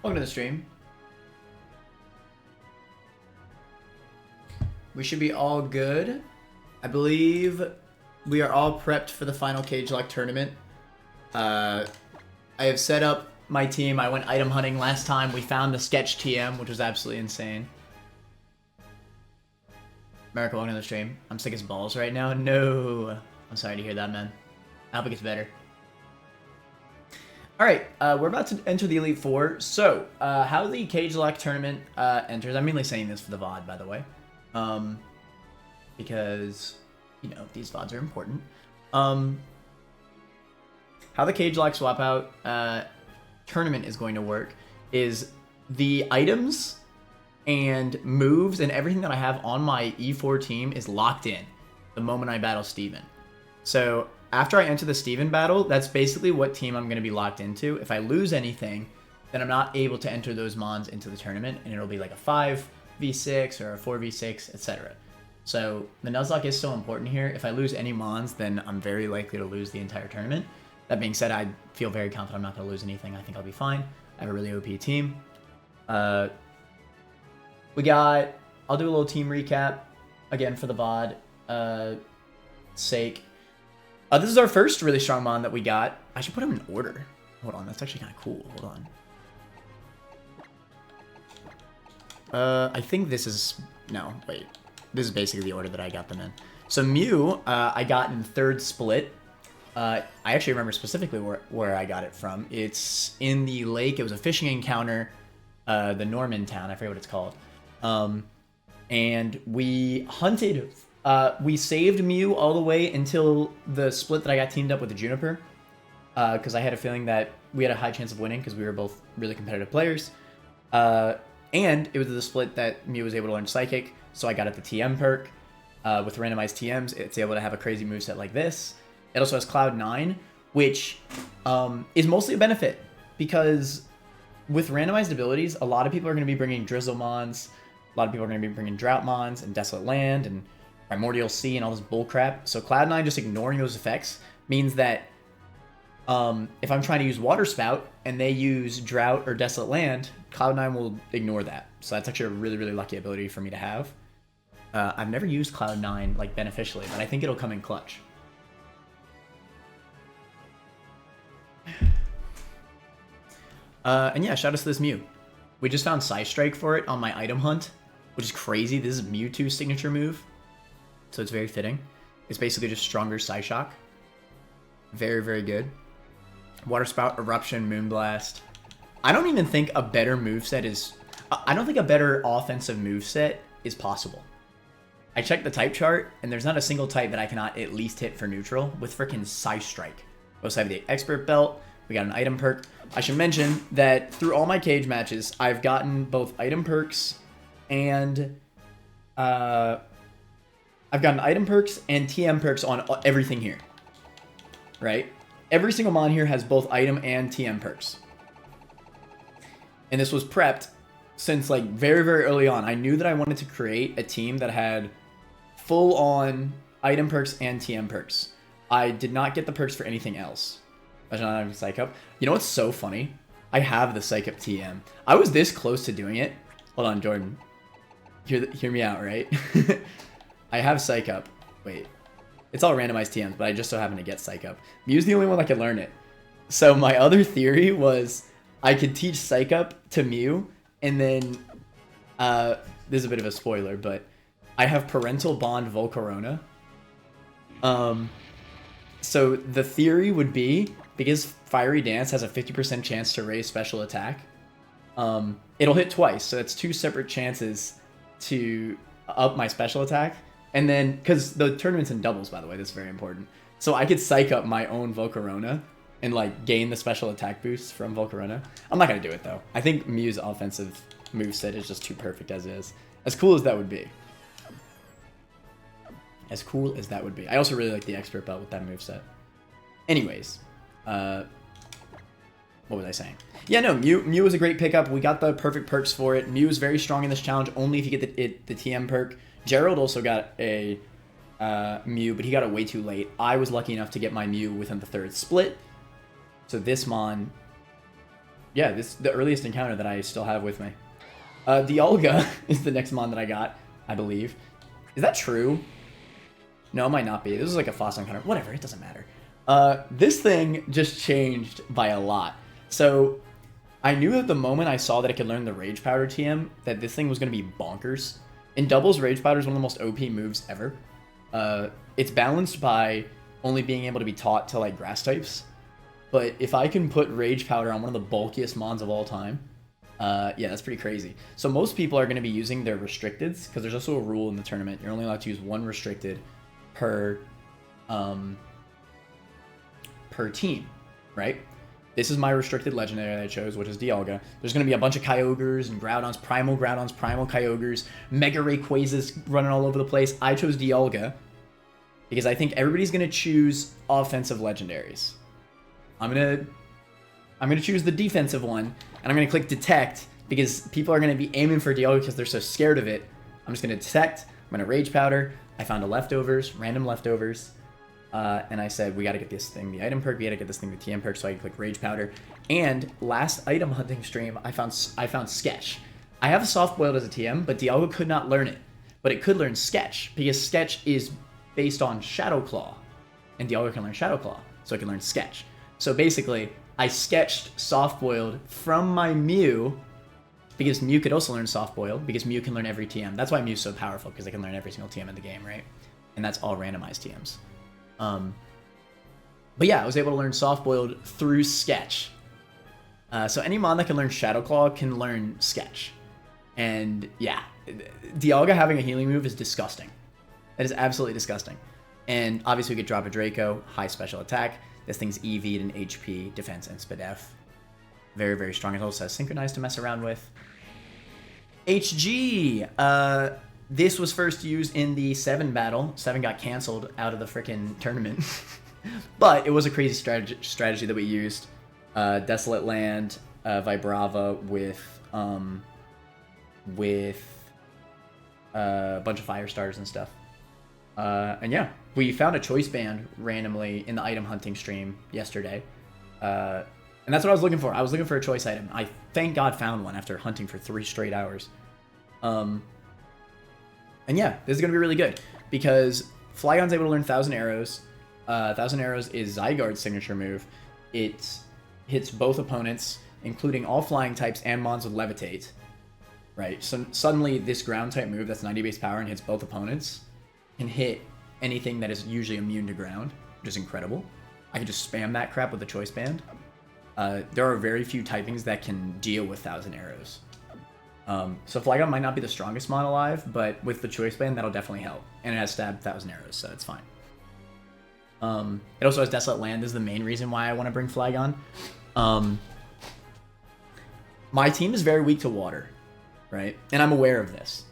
Welcome to the stream. We should be all good. I believe we are all prepped for the final Cagelocke tournament. I have set up my team. I went item hunting last time. We found the sketch TM, which was absolutely insane. America, welcome to the stream. I'm sick as balls right now. No. I'm sorry to hear that, man. I hope it gets better. Alright, we're about to enter the Elite Four. So, how the Cagelocke tournament enters, I'm mainly saying this for the VOD, by the way. Because, you know, these VODs are important. How the Cagelocke swap out tournament is going to work is the items and moves and everything that I have on my E4 team is locked in the moment I battle Steven. So after I enter the Steven battle, that's basically what team I'm going to be locked into. If I lose anything, then I'm not able to enter those mons into the tournament, and it'll be like a 5v6 or a 4v6, etc. So the Nuzlocke is so important here. If I lose any mons, then I'm very likely to lose the entire tournament. That being said, I feel very confident I'm not going to lose anything. I think I'll be fine. I have a really OP team. I'll do a little team recap, again, for the VOD sake. This is our first really strong mon that we got. I should put him in order. Hold on, that's actually kind of cool. Hold on. I think this is... No, wait. This is basically the order that I got them in. So Mew, I got in third split. I actually remember specifically where I got it from. It's in the lake. It was a fishing encounter. The Norman town. I forget what it's called. And we hunted... we saved Mew all the way until the split that I got teamed up with the Juniper. Because I had a feeling that we had a high chance of winning because we were both really competitive players. And it was the split that Mew was able to learn Psychic. So I got it the TM perk. With randomized TMs, it's able to have a crazy moveset like this. It also has Cloud 9, which is mostly a benefit. Because with randomized abilities, a lot of people are going to be bringing Drizzle Mons. A lot of people are going to be bringing Drought Mons and Desolate Land and Primordial Sea and all this bullcrap. So Cloud 9 just ignoring those effects means that if I'm trying to use Water Spout and they use Drought or Desolate Land, Cloud 9 will ignore that. So that's actually a really, really lucky ability for me to have. I've never used Cloud 9 like beneficially, but I think it'll come in clutch. And yeah, shout out to this Mew. We just found Psystrike for it on my item hunt, which is crazy. This is Mewtwo's signature move, so it's very fitting. It's basically just stronger Psyshock. Very, very good. Water Spout, Eruption, Moonblast. I don't even think a better moveset is... I don't think a better offensive moveset is possible. I checked the type chart, and there's not a single type that I cannot at least hit for neutral with freaking Psystrike. We also have the Expert Belt. We got an item perk. I should mention that through all my cage matches, I've gotten both item perks and... I've gotten item perks and TM perks on everything here. Right? Every single mon here has both item and TM perks. And this was prepped since like very, very early on. I knew that I wanted to create a team that had full-on item perks and TM perks. I did not get the perks for anything else. I don't have Psych Up. You know what's so funny? I have the Psych Up TM. I was this close to doing it. Hold on, Jordan. Hear me out, right? I have Psych Up. Wait. It's all randomized TMs, but I just so happen to get Psych Up. Mew's the only one that can learn it. So my other theory was I could teach Psych Up to Mew, and then, this is a bit of a spoiler, but I have Parental Bond Volcarona. So the theory would be, because Fiery Dance has a 50% chance to raise special attack, it'll hit twice, so that's 2 separate chances to up my special attack. And then, because the tournament's in doubles, by the way, that's very important. So I could psych up my own Volcarona and, like, gain the special attack boost from Volcarona. I'm not going to do it, though. I think Mew's offensive moveset is just too perfect as is. As cool as that would be. As cool as that would be. I also really like the Expert Belt with that moveset. Anyways. What was I saying? Yeah, no, Mew was a great pickup. We got the perfect perks for it. Mew is very strong in this challenge, only if you get the TM perk. Gerald also got a Mew, but he got it way too late. I was lucky enough to get my Mew within the 3rd split. So this mon yeah, this is the earliest encounter that I still have with me. Dialga is the next mon that I got, I believe. Is that true? No, it might not be. This is like a fossil encounter. Whatever, it doesn't matter. This thing just changed by a lot. So I knew at the moment I saw that it could learn the Rage Powder TM that this thing was going to be bonkers. In doubles, Rage Powder is one of the most OP moves ever. It's balanced by only being able to be taught to like grass types. But if I can put Rage Powder on one of the bulkiest mons of all time, yeah, that's pretty crazy. So most people are going to be using their restricteds, because there's also a rule in the tournament. You're only allowed to use one restricted per team, right? This is my restricted legendary that I chose, which is Dialga. There's going to be a bunch of Kyogres and Groudons, Primal Kyogres, Mega Rayquazas running all over the place. I chose Dialga because I think everybody's going to choose offensive legendaries. I'm gonna choose the defensive one, and I'm gonna click detect because people are gonna be aiming for Dialga because they're so scared of it. I'm just gonna detect. I'm gonna Rage Powder. I found random leftovers, and I said we gotta get this thing the item perk. We gotta get this thing the TM perk, so I can click Rage Powder. And last item hunting stream, I found Sketch. I have a soft boiled as a TM, but Dialga could not learn it, but it could learn Sketch because Sketch is based on Shadow Claw, and Dialga can learn Shadow Claw, so it can learn Sketch. So basically, I sketched soft-boiled from my Mew, because Mew could also learn soft-boiled, because Mew can learn every TM. That's why Mew's so powerful, because they can learn every single TM in the game, right? And that's all randomized TMs. But yeah, I was able to learn soft-boiled through Sketch. So any mon that can learn Shadow Claw can learn Sketch. And yeah, Dialga having a healing move is disgusting. That is absolutely disgusting. And obviously we could drop a Draco, high special attack. This thing's EV'd in HP, defense, and SPDF. Very, very strong. It also has synchronized to mess around with. HG! This was first used in the 7 battle. 7 got canceled out of the frickin' tournament. But it was a crazy strategy that we used. Desolate Land, Vibrava with a bunch of fire stars and stuff. And yeah, we found a choice band randomly in the item hunting stream yesterday. And that's what I was looking for. I was looking for a choice item. I, thank God, found one after hunting for 3 straight hours. And yeah, this is going to be really good because Flygon's able to learn 1,000 Arrows. 1,000 Arrows is Zygarde's signature move. It hits both opponents, including all flying types and mons with Levitate. Right? So suddenly this ground type move that's 90 base power and hits both opponents can hit anything that is usually immune to ground, which is incredible. I can just spam that crap with the choice band. There are very few typings that can deal with 1,000 Arrows. So Flygon might not be the strongest mon alive, but with the choice band, that'll definitely help. And it has stab 1,000 Arrows, so it's fine. It also has Desolate Land. This is the main reason why I want to bring Flygon. My team is very weak to water, right? And I'm aware of this.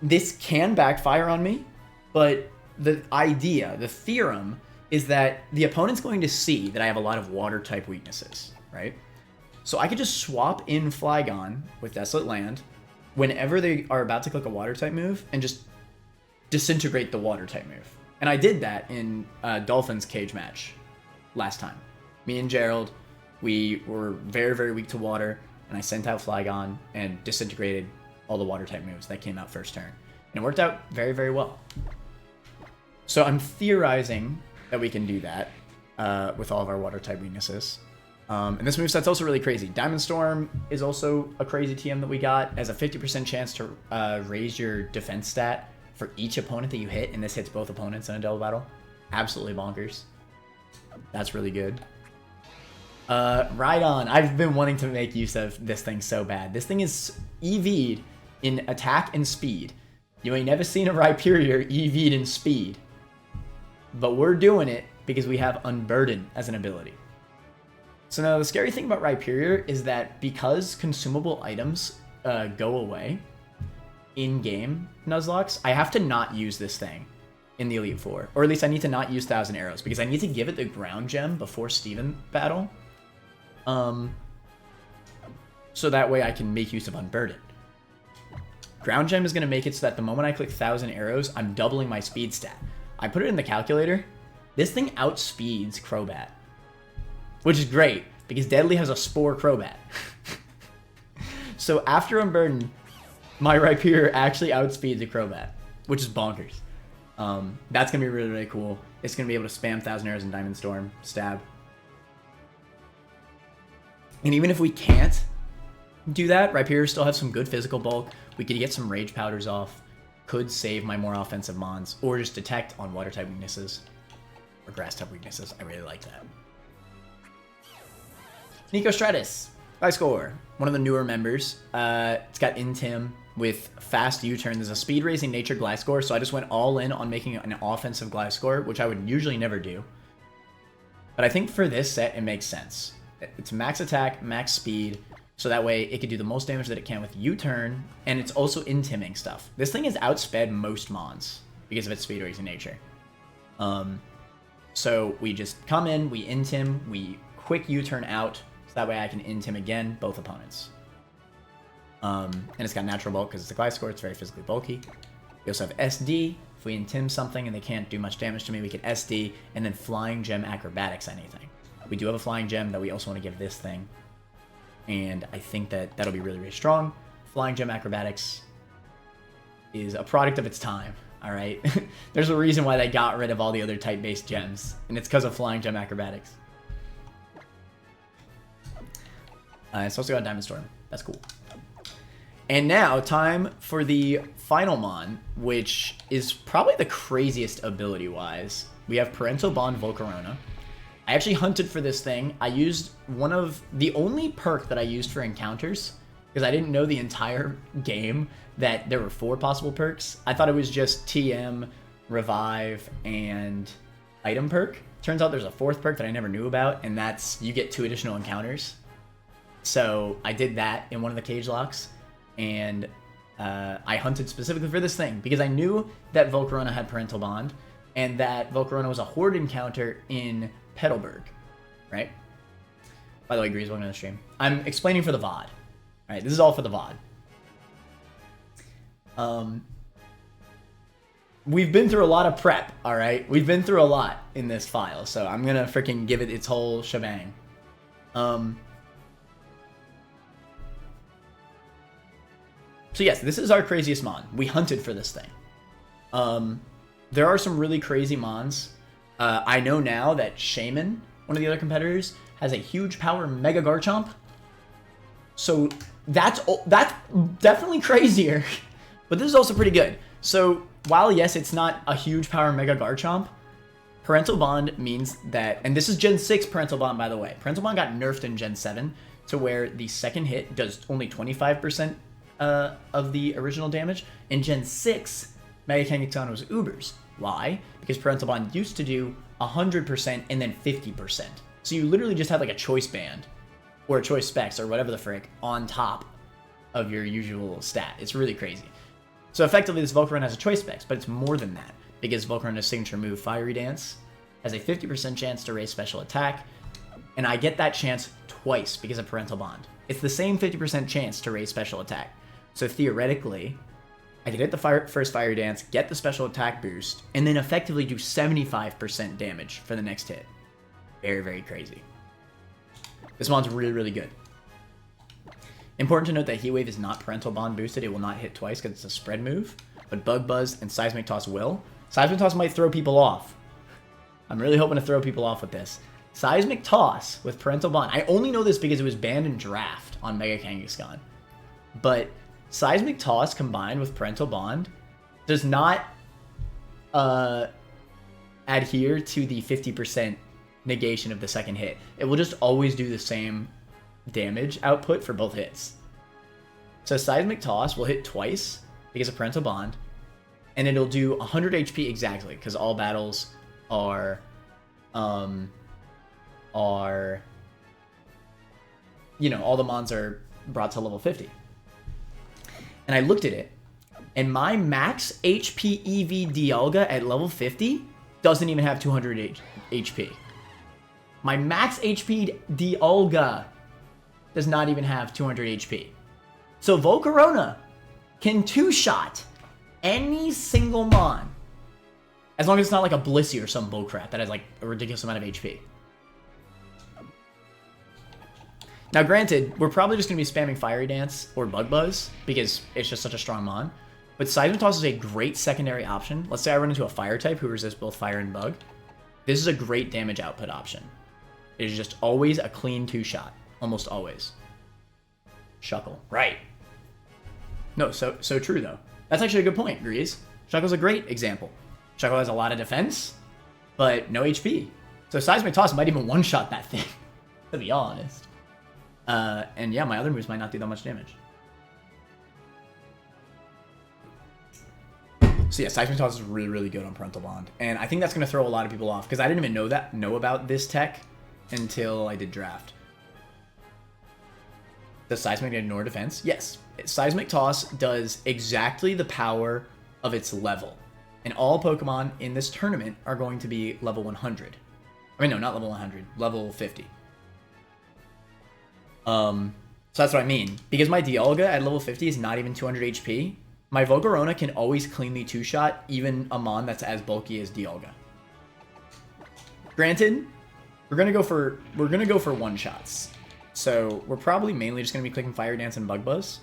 This can backfire on me, but the idea, the theorem, is that the opponent's going to see that I have a lot of water-type weaknesses, right? So I could just swap in Flygon with Desolate Land whenever they are about to click a water-type move and just disintegrate the water-type move. And I did that in Dolphin's cage match last time. Me and Gerald, we were very, very weak to water, and I sent out Flygon and disintegrated all the water-type moves that came out first turn. And it worked out very, very well. So I'm theorizing that we can do that with all of our water-type weaknesses. And this moveset's also really crazy. Diamond Storm is also a crazy TM that we got. It has a 50% chance to raise your defense stat for each opponent that you hit, and this hits both opponents in a double battle. Absolutely bonkers. That's really good. Rhydon. I've been wanting to make use of this thing so bad. This thing is EV'd in attack and speed. You ain't never seen a Rhyperior EV'd in speed. But we're doing it because we have Unburden as an ability. So now the scary thing about Rhyperior is that because consumable items go away in-game Nuzlocke, I have to not use this thing in the Elite Four. Or at least I need to not use 1,000 Arrows because I need to give it the ground gem before Steven battle. So that way I can make use of Unburden. Ground gem is going to make it so that the moment I click 1,000 Arrows, I'm doubling my speed stat. I put it in the calculator. This thing outspeeds Crobat, which is great because Deadly has a Spore Crobat. So after Unburden, my Rhyperior actually outspeeds the Crobat, which is bonkers. That's going to be really, really cool. It's going to be able to spam Thousand Arrows and Diamond Storm, stab. And even if we can't do that, Rhyperior still has some good physical bulk. We could get some Rage Powders off. Could save my more offensive Mons, or just detect on Water-type weaknesses. Or Grass-type weaknesses. I really like that. Nico Stratus. High score. One of the newer members. It's got Intim with fast U-turn. There's a speed raising nature Gliscor, so I just went all in on making an offensive Gliscor, which I would usually never do. But I think for this set, it makes sense. It's max attack, max speed, so that way it could do the most damage that it can with U-turn, and it's also Intiming stuff. This thing is outsped most Mons because of its speed raising nature. So we just come in, we Intim, we quick U-turn out, so that way I can Intim again, both opponents. And it's got natural bulk because it's a Gliscor, it's very physically bulky. We also have SD. If we Intim something and they can't do much damage to me, we can SD, and then Flying Gem Acrobatics anything. We do have a Flying Gem that we also want to give this thing. And I think that that'll be really, really strong. Flying Gem Acrobatics is a product of its time, alright? There's a reason why they got rid of all the other type-based gems, and it's because of Flying Gem Acrobatics. It's also got Diamond Storm. That's cool. And now, time for the final Mon, which is probably the craziest ability-wise. We have Parental Bond Volcarona. I actually hunted for this thing. I used one of the only perk that I used for encounters, because I didn't know the entire game that there were 4 possible perks. I thought it was just TM, Revive, and Item perk. Turns out there's a 4th perk that I never knew about, and that's you get 2 additional encounters. So I did that in one of the Cagelocks, and I hunted specifically for this thing, because I knew that Volcarona had Parental Bond, and that Volcarona was a Horde encounter in Petalburg, right? By the way, Grease, welcome to the stream. I'm explaining for the VOD. All right, this is all for the VOD. We've been through a lot of prep, all right? We've been through a lot in this file, so I'm gonna freaking give it its whole shebang. So yes, this is our craziest Mon. We hunted for this thing. There are some really crazy Mons. I know now that Shaman, one of the other competitors, has a huge power Mega Garchomp. So that's definitely crazier. But this is also pretty good. So while, yes, it's not a huge power Mega Garchomp, Parental Bond means that, and this is Gen 6 Parental Bond, by the way. Parental Bond got nerfed in Gen 7 to where the second hit does only 25% of the original damage. In Gen 6, Mega Kangaskhan was Ubers. Why? Because Parental Bond used to do 100% and then 50%. So you literally just had like a choice band, or a choice specs, or whatever the frick, on top of your usual stat. It's really crazy. So effectively, this Volcarona has a choice specs, but it's more than that, because Volcarona's signature move, Fiery Dance, has a 50% chance to raise special attack, and I get that chance twice because of Parental Bond. It's the same 50% chance to raise special attack. So theoretically, I could hit the first Fiery Dance, get the special attack boost, and then effectively do 75% damage for the next hit. Very, very crazy. This Mon's really, really good. Important to note that Heat Wave is not Parental Bond boosted. It will not hit twice because it's a spread move. But Bug Buzz and Seismic Toss will. Seismic Toss might throw people off. I'm really hoping to throw people off with this. Seismic Toss with Parental Bond. I only know this because it was banned in Draft on Mega Kangaskhan. But Seismic Toss combined with Parental Bond does not adhere to the 50% negation of the second hit. It will just always do the same damage output for both hits. So Seismic Toss will hit twice because of Parental Bond, and it'll do 100 HP exactly because all battles are you know, all the Mons are brought to level 50. And I looked at it, and my max HP EV Dialga at level 50 doesn't even have 200 HP. My max HP Dialga does not even have 200 HP. So Volcarona can two-shot any single Mon, as long as it's not like a Blissey or some bullcrap that has like a ridiculous amount of HP. Now, granted, we're probably just going to be spamming Fiery Dance or Bug Buzz because it's just such a strong mon. But Seismic Toss is a great secondary option. Let's say I run into a Fire type who resists both Fire and Bug. This is a great damage output option. It is just always a clean 2-shot. Almost always. Shuckle. Right. No, so true, though. That's actually a good point, Grease. Shuckle's a great example. Shuckle has a lot of defense, but no HP. So Seismic Toss might even one-shot that thing, to be honest. And yeah, my other moves might not do that much damage. So yeah, Seismic Toss is really, really good on Parental Bond. And I think that's going to throw a lot of people off, because I didn't even know about this tech until I did Draft. Does Seismic ignore defense? Yes. Seismic Toss does exactly the power of its level. And all Pokemon in this tournament are going to be level 100. I mean, no, not level 100. Level 50. So that's what I mean. Because my Dialga at level 50 is not even 200 HP, my Volcarona can always cleanly 2-shot even a mon that's as bulky as Dialga. Granted, we're gonna go for 1-shots. So we're probably mainly just gonna be clicking Fire Dance and Bug Buzz.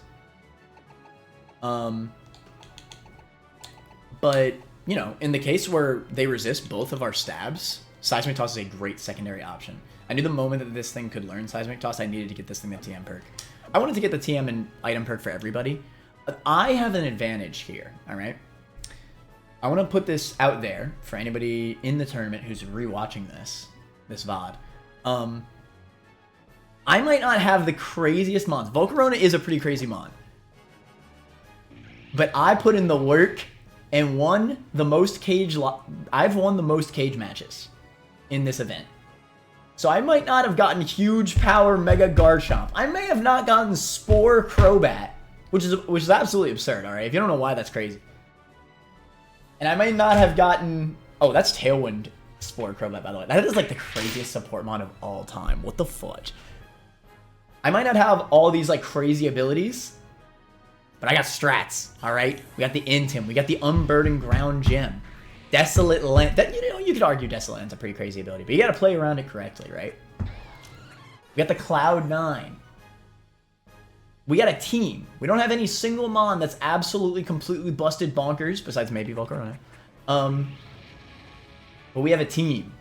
But, you know, in the case where they resist both of our stabs, Seismic Toss is a great secondary option. I knew the moment that this thing could learn Seismic Toss, I needed to get this thing the TM perk. I wanted to get the TM and item perk for everybody, but I have an advantage here, alright? I want to put this out there for anybody in the tournament who's rewatching this VOD. I might not have the craziest mons. Volcarona is a pretty crazy mon. But I put in the work and won the most cage... I've won the most cage matches in this event. So I might not have gotten Huge Power Mega Garchomp. I may have not gotten Spore Crobat, which is absolutely absurd, alright? If you don't know why, that's crazy. And I might not have gotten... Oh, that's Tailwind Spore Crobat, by the way. That is like the craziest support mon of all time. What the fudge? I might not have all these like crazy abilities, but I got strats, alright? We got the Intim, we got the Unburdened Ground Gem. Desolate Land, that, you know, you could argue Desolate Land's a pretty crazy ability, but you gotta play around it correctly, right? We got the Cloud9. We got a team. We don't have any single mon that's absolutely, completely busted bonkers, besides maybe Volcarona. But we have a team.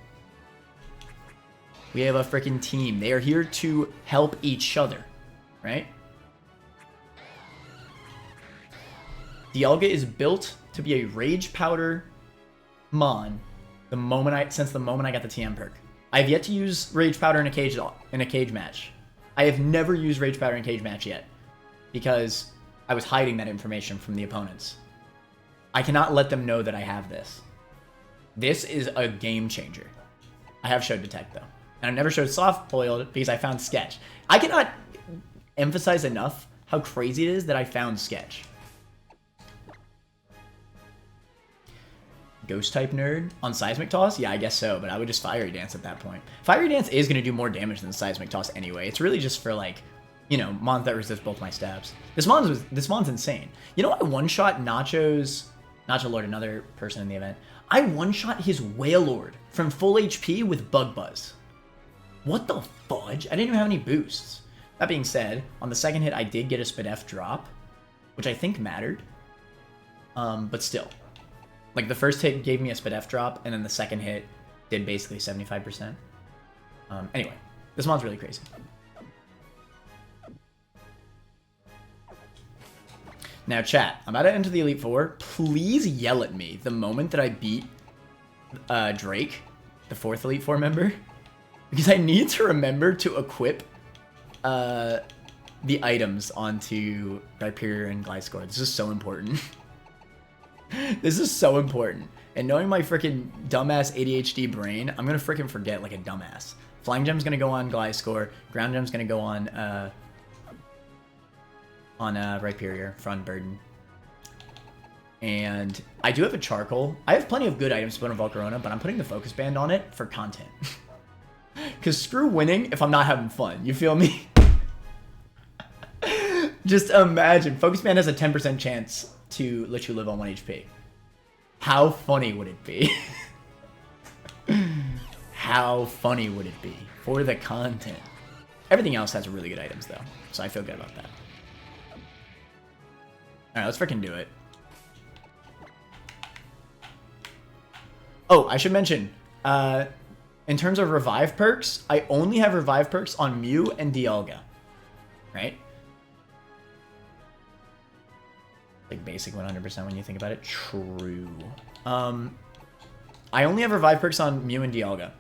We have a freaking team. They are here to help each other, right? Dialga is built to be a Rage Powder mon since the moment I got the TM perk. I have yet to use Rage Powder in a cage match. I have never used Rage Powder in a cage match yet because I was hiding that information from the opponents. I cannot let them know that I have this. This is a game changer. I have showed Detect though. And I've never showed Soft Boiled because I found Sketch. I cannot emphasize enough how crazy it is that I found Sketch. Ghost type nerd on Seismic Toss? Yeah, I guess so, but I would just Fiery Dance at that point. Fiery Dance is going to do more damage than Seismic Toss anyway. It's really just for, like, you know, mons that resist both my stabs. This mon's insane. You know, I one-shot Nacho Lord, another person in the event. I one-shot his Wailord from full HP with Bug Buzz. What the fudge? I didn't even have any boosts. That being said, on the second hit, I did get a Spadef drop, which I think mattered. But still. Like, the first hit gave me a Spadef drop, and then the second hit did basically 75%. Anyway, this mon's really crazy. Now, chat, I'm about to enter the Elite Four. Please yell at me the moment that I beat Drake, the 4th Elite Four member. Because I need to remember to equip the items onto Rhyperior and Gliscor. This is so important. This is so important. And knowing my freaking dumbass ADHD brain, I'm gonna freaking forget like a dumbass. Flying Gem's gonna go on Gliscor. Ground Gem's gonna go on Rhyperior, Front Burden. And I do have a Charcoal. I have plenty of good items to put on Volcarona, but I'm putting the Focus Band on it for content. Because screw winning if I'm not having fun. You feel me? Just imagine. Focus Band has a 10% chance to let you live on 1 HP. How funny would it be? How funny would it be for the content? Everything else has really good items, though, so I feel good about that. Alright, let's freaking do it. Oh, I should mention, in terms of revive perks, I only have revive perks on Mew and Dialga, right? Like basic 100% when you think about it. True. I only have revive perks on Mew and Dialga.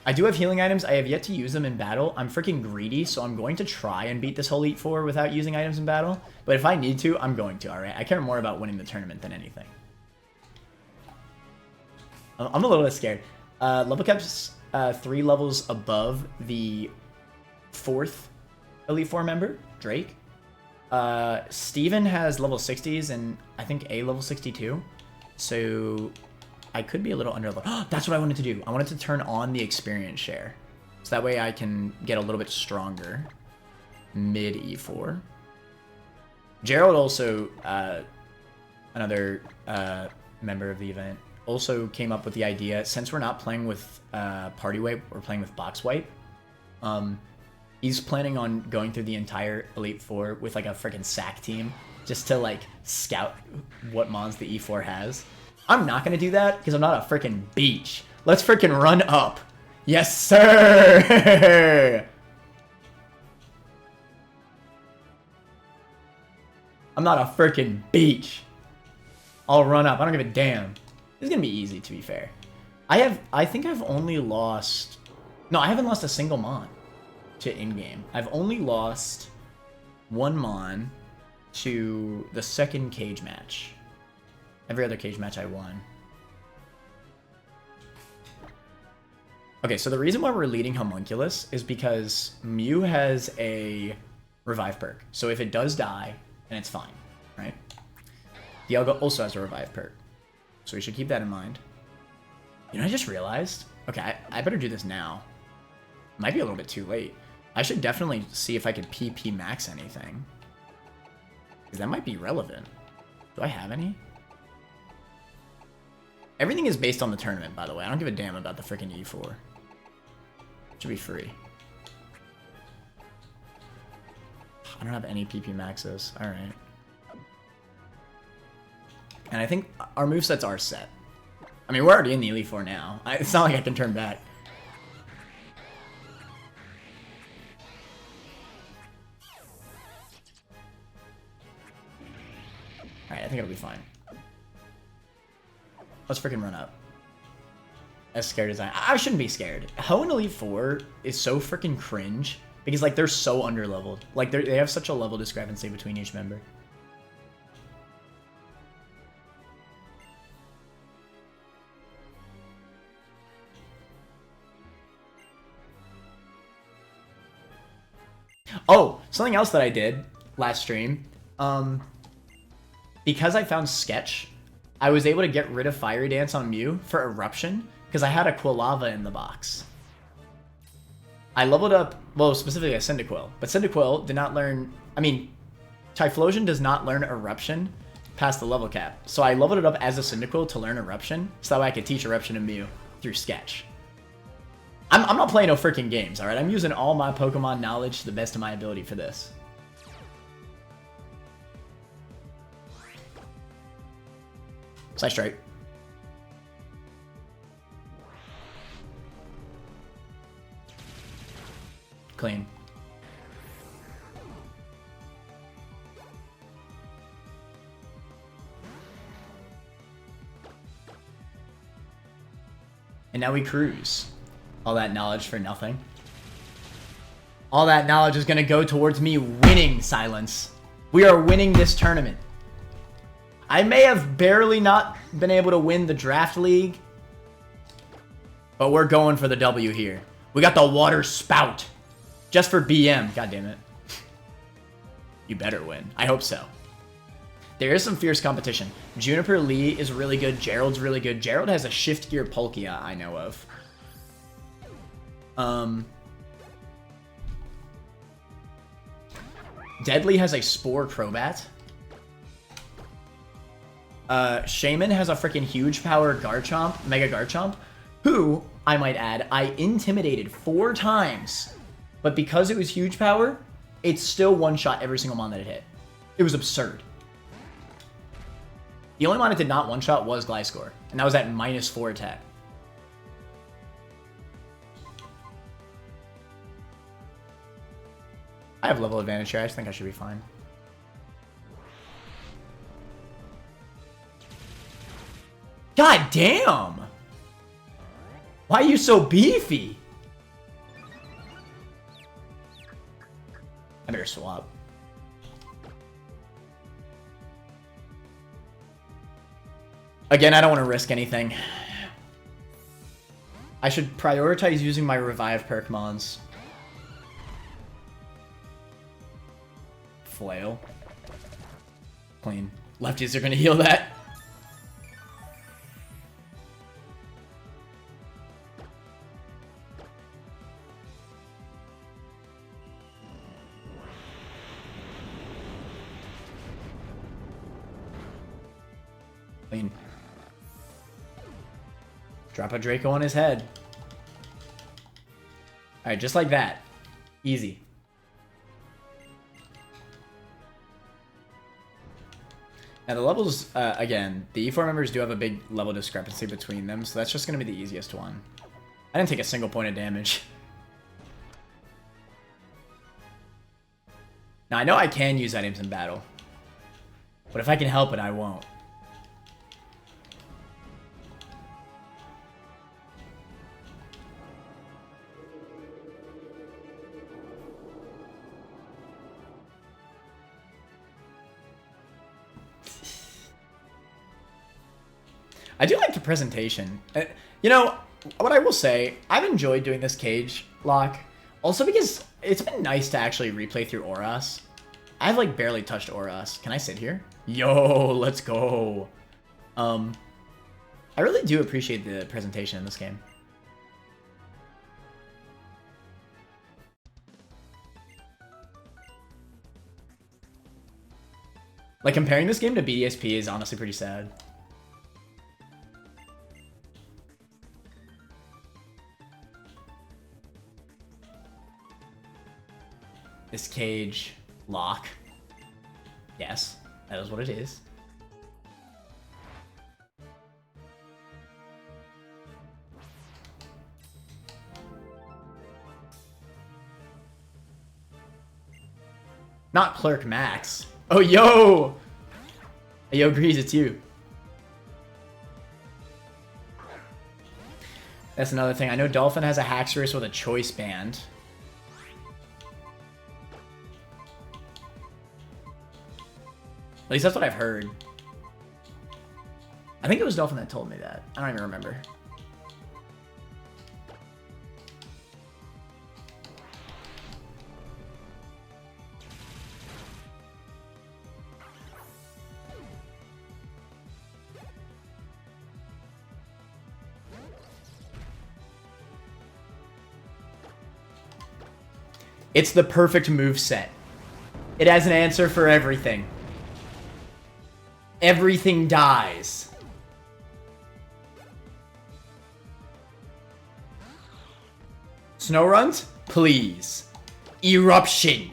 I do have healing items. I have yet to use them in battle. I'm freaking greedy, so I'm going to try and beat this whole Elite Four without using items in battle. But if I need to, I'm going to, alright? I care more about winning the tournament than anything. I'm a little bit scared. Level cap's 3 levels above the 4th Elite Four member, Drake. Steven has level 60s and I think a level 62. So I could be a little under level. That's what I wanted to do. I wanted to turn on the experience share. So that way I can get a little bit stronger mid E4. Gerald also, another member of the event, also came up with the idea, since we're not playing with party wipe, we're playing with box wipe. He's planning on going through the entire Elite Four with like a freaking sack team just to like scout what mons the E4 has. I'm not gonna do that because I'm not a freaking beach. Let's freaking run up. Yes, sir. I'm not a freaking beach. I'll run up. I don't give a damn. This is gonna be easy, to be fair. I think I've only lost... No, I haven't lost a single mon to in-game. I've only lost one mon to the second cage match. Every other cage match I won. Okay, so the reason why we're leading Homunculus is because Mew has a revive perk. So if it does die, then it's fine, right? Dialga also has a revive perk. So we should keep that in mind. You know, I just realized... Okay, I better do this now. Might be a little bit too late. I should definitely see if I could PP max anything. Because that might be relevant. Do I have any? Everything is based on the tournament, by the way. I don't give a damn about the freaking E4. Should be free. I don't have any PP maxes. Alright. And I think our movesets are set. I mean, we're already in the Elite Four now. It's not like I can turn back. Alright, I think it'll be fine. Let's freaking run up. As scared as I shouldn't be scared. Ho and Elite Four is so freaking cringe because like they're so underleveled. Like they have such a level discrepancy between each member. Oh, something else that I did last stream. Because I found Sketch, I was able to get rid of Fiery Dance on Mew for Eruption, because I had a Quilava in the box. I leveled up, well, specifically a Cyndaquil, but Cyndaquil did not learn, I mean, Typhlosion does not learn Eruption past the level cap. So I leveled it up as a Cyndaquil to learn Eruption, so that way I could teach Eruption to Mew through Sketch. I'm not playing no freaking games, alright? I'm using all my Pokemon knowledge to the best of my ability for this. Side strike. Clean. And now we cruise. All that knowledge for nothing. All that knowledge is going to go towards me winning, Silence. We are winning this tournament. I may have barely not been able to win the draft league, but we're going for the W here. We got the water spout just for BM. God damn it. You better win. I hope so. There is some fierce competition. Juniper Lee is really good. Gerald's really good. Gerald has a shift gear Palkia I know of. Deadly has a Spore Crobat. Shaman has a freaking huge power Mega Garchomp, who, I might add, I intimidated 4 times But because it was huge power, it still one-shot every single mon that it hit. It was absurd. The only mon it did not one-shot was Gliscor, and that was at -4 attack. I have level advantage here. I just think I should be fine. God damn! Why are you so beefy? I better swap. Again, I don't want to risk anything. I should prioritize using my revive perk mons. Flail. Clean. Lefties are going to heal that. Clean. Drop a Draco on his head. Alright, just like that. Easy. Now the levels, again, the E4 members do have a big level discrepancy between them, so that's just going to be the easiest one. I didn't take a single point of damage. Now I know I can use items in battle, but if I can help it, I won't. I do like the presentation. You know, what I will say, I've enjoyed doing this Cagelocke. Also because it's been nice to actually replay through ORAS. I've like barely touched ORAS. Can I sit here? Yo, let's go. I really do appreciate the presentation in this game. Like comparing this game to BDSP is honestly pretty sad. This Cagelocke. Yes, that is what it is. Not Clerk Max. Oh, yo! Hey, yo, Grease, it's you. That's another thing. I know Dolphin has a Haxorus with a choice band. At least that's what I've heard. I think it was Dolphin that told me that. I don't even remember. It's the perfect move set. It has an answer for everything. Everything dies. Snow runs? Please. Eruption.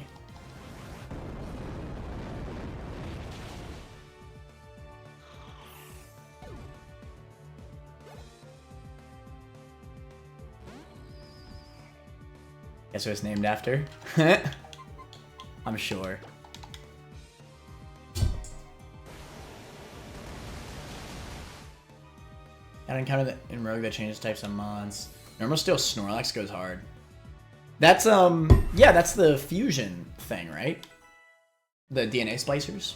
Guess who it's named after? I'm sure. Got an encounter in Rogue that changes types of mons. Normal Steel Snorlax goes hard. That's, yeah, that's the fusion thing, right? The DNA splicers.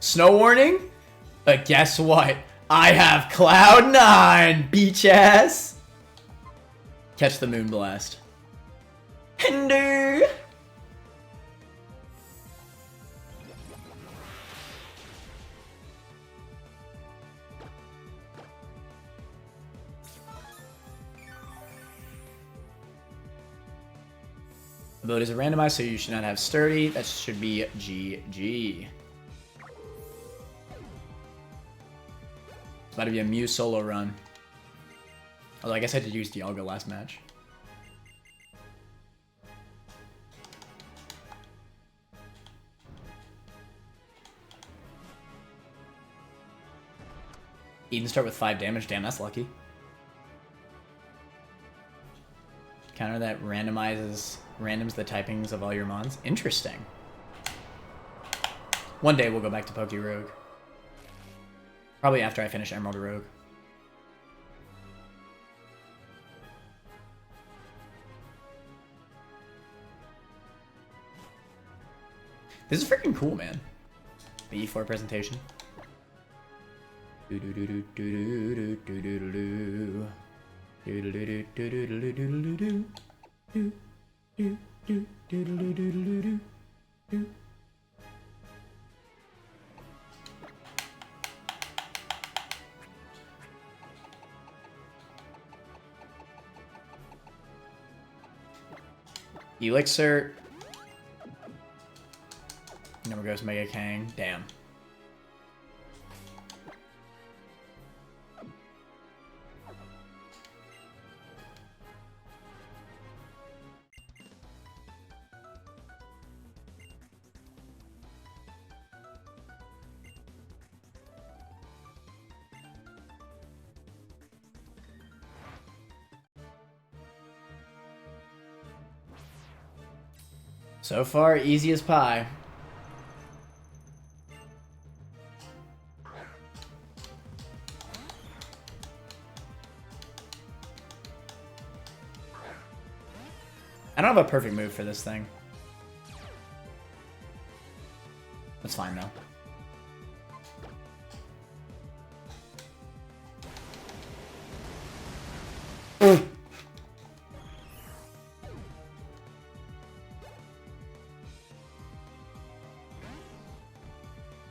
Snow warning? But guess what? I have Cloud9, beach ass. Catch the Moonblast. Hinder. Abilities are randomized, so you should not have Sturdy. That should be GG. about to be a Mew solo run. Although I guess I did use Dialga last match. Eden start with 5 damage. Damn, that's lucky. Counter that randoms the typings of all your mons. Interesting. One day we'll go back to Poke Rogue. Probably after I finish Emerald Rogue. This is freaking cool, man. The E4 presentation. Elixir. Number goes Mega Kang. Damn. So far, easy as pie. I don't have a perfect move for this thing. That's fine, though.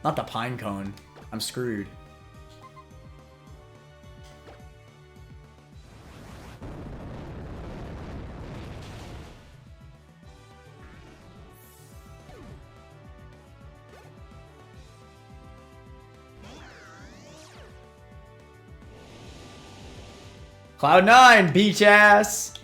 Not the pine cone. I'm screwed. Cloud9, beach ass.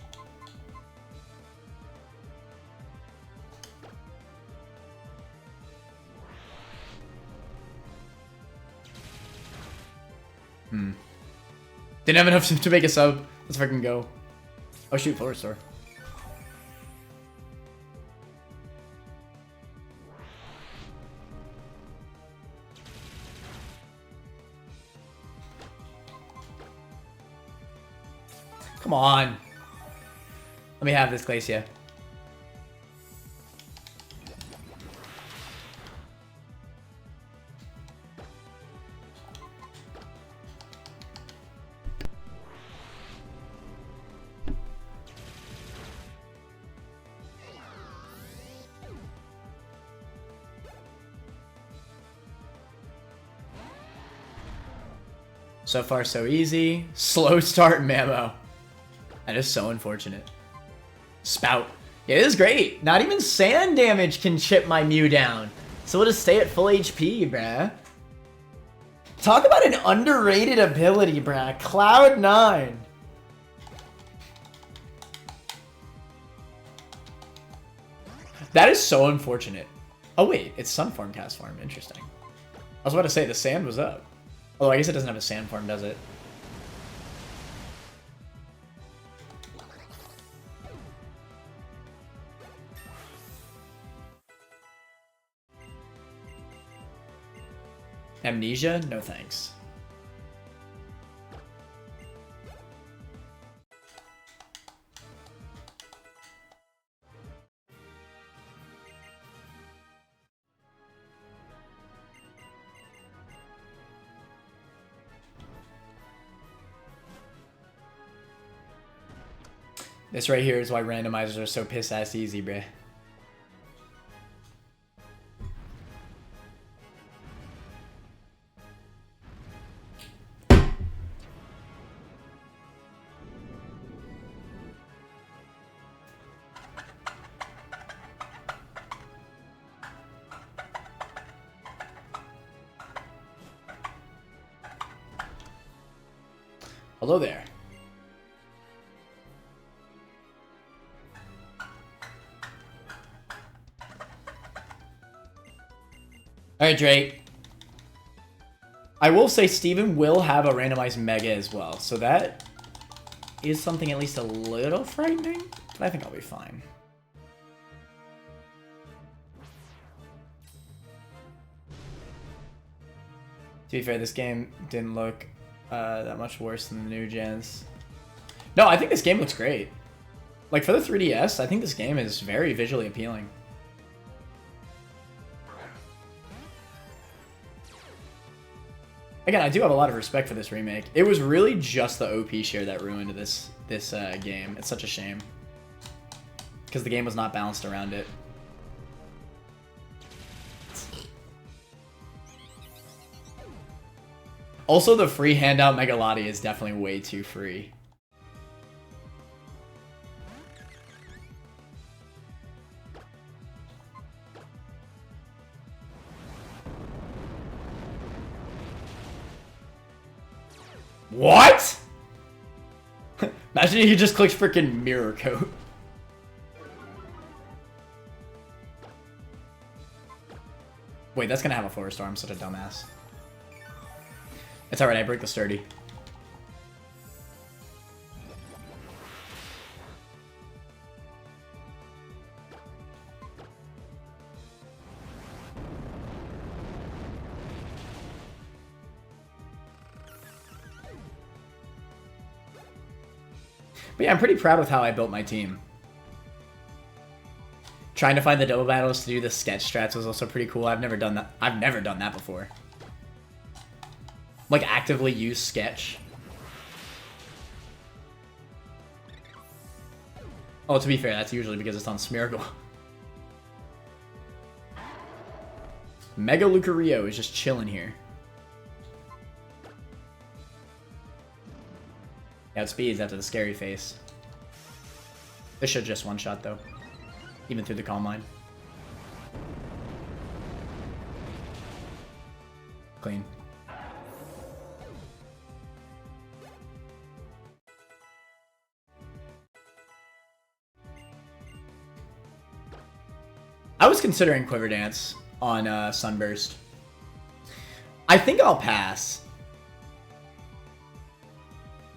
Didn't have enough to make a sub. Let's fucking go. Oh shoot, Floor Store. Come on. Let me have this, Glacia. So far, so easy. Slow start, Mamo. That is so unfortunate. Spout. Yeah, it is great. Not even sand damage can chip my Mew down. So we'll just stay at full HP, bruh. Talk about an underrated ability, bruh. Cloud9. That is so unfortunate. Oh wait, it's Sunform Cast Farm. Interesting. I was about to say the sand was up. Oh, I guess it doesn't have a sand form, does it? Amnesia? No thanks. This right here is why randomizers are so piss-ass easy, bruh. Hello there. Alright, Drake. I will say Steven will have a randomized Mega as well, so that is something at least a little frightening, but I think I'll be fine. To be fair, this game didn't look that much worse than the new gens. No, I think this game looks great. Like, for the 3DS, I think this game is very visually appealing. Again, I do have a lot of respect for this remake. It was really just the OP share that ruined this game. It's such a shame. Because the game was not balanced around it. Also, the free handout Megalati is definitely way too free. What? Imagine you just clicked freaking mirror coat. Wait, that's gonna have a floor storm. I'm such a dumbass. It's alright, I break the sturdy. But yeah, I'm pretty proud with how I built my team. Trying to find the double battles to do the sketch strats was also pretty cool. I've never done that. I've never done that before. Like, actively use sketch. Oh, to be fair, that's usually because it's on Smeargle. Mega Lucario is just chilling here. Yeah, it speeds after the scary face. This should just one-shot, though. Even through the Calm Mind. Clean. I was considering Quiver Dance on Sunburst. I think I'll pass.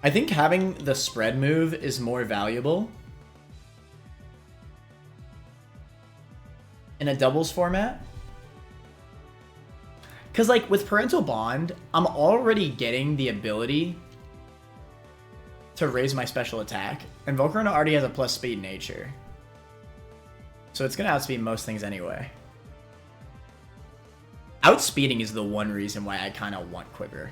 I think having the spread move is more valuable in a doubles format. Because, like, with Parental Bond, I'm already getting the ability to raise my special attack. And Volcarona already has a plus speed nature. So it's going to outspeed most things anyway. Outspeeding is the one reason why I kind of want Quiver.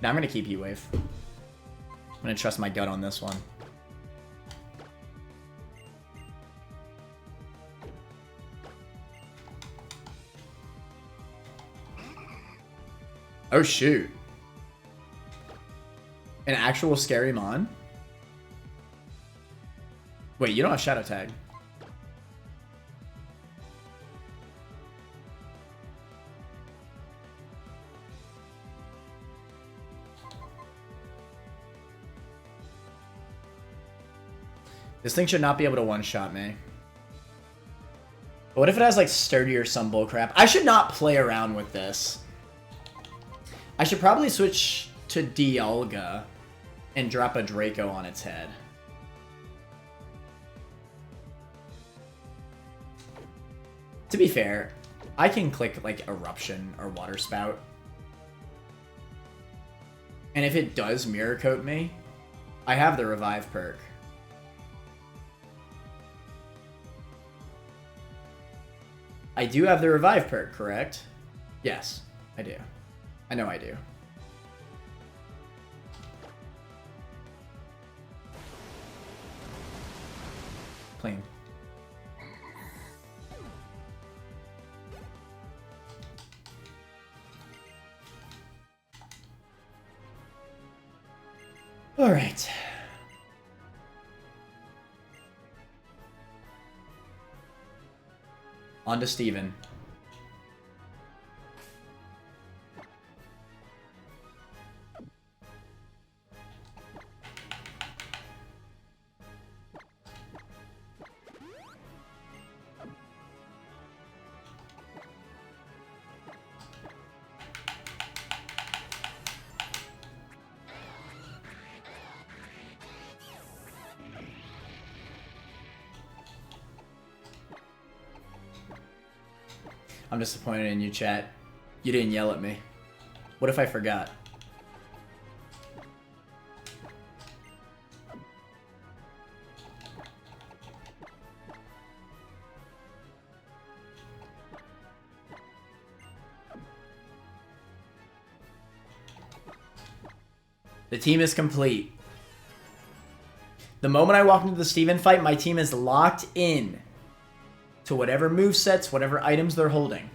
Now I'm going to keep E-Wave. I'm going to trust my gut on this one. Oh, shoot. An actual Scary Mon? Wait, you don't have Shadow Tag. This thing should not be able to one-shot me. But what if it has, like, Sturdy or some bullcrap? I should not play around with this. I should probably switch to Dialga and drop a Draco on its head. To be fair, I can click, like, Eruption or Water Spout. And if it does Mirror Coat me, I have the Revive perk. I do have the Revive perk, correct? Yes, I do. I know I do. Clean. All right. On to Steven. I'm disappointed in you, chat. You didn't yell at me. What if I forgot? The team is complete. The moment I walk into the Steven fight, my team is locked in to whatever movesets, whatever items they're holding.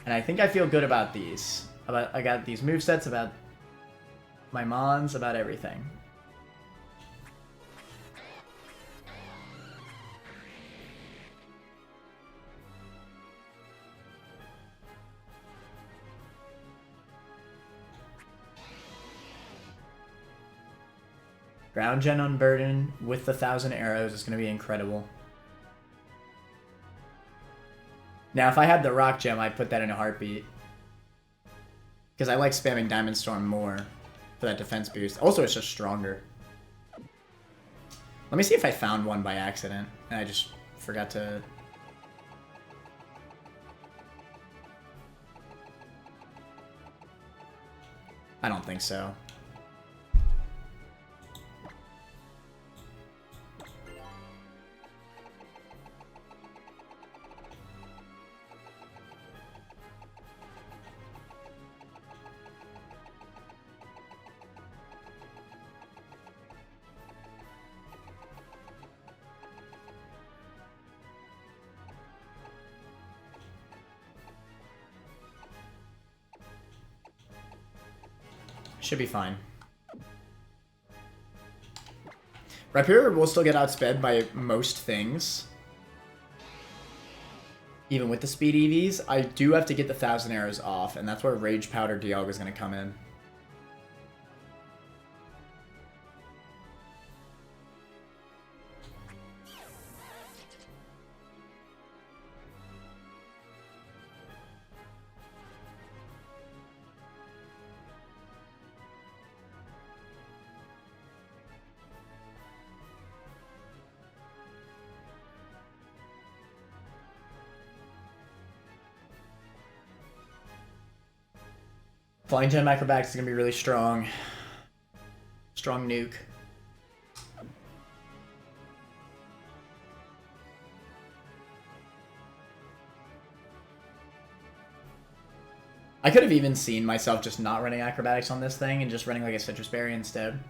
And I think I feel good about these. I got these movesets, about my mons, about everything. Ground Gen Unburden with the 1,000 arrows is going to be incredible. Now, if I had the Rock Gem, I'd put that in a heartbeat. Because I like spamming Diamond Storm more for that defense boost. Also, it's just stronger. Let me see if I found one by accident. And I just forgot to... I don't think so. Should be fine. Rapier will still get outsped by most things. Even with the speed EVs, I do have to get the 1,000 arrows off, and that's where Rage Powder Dialga is going to come in. Flying Gem Acrobatics is going to be really strong. Strong nuke. I could have even seen myself just not running Acrobatics on this thing and just running like a Citrus Berry instead.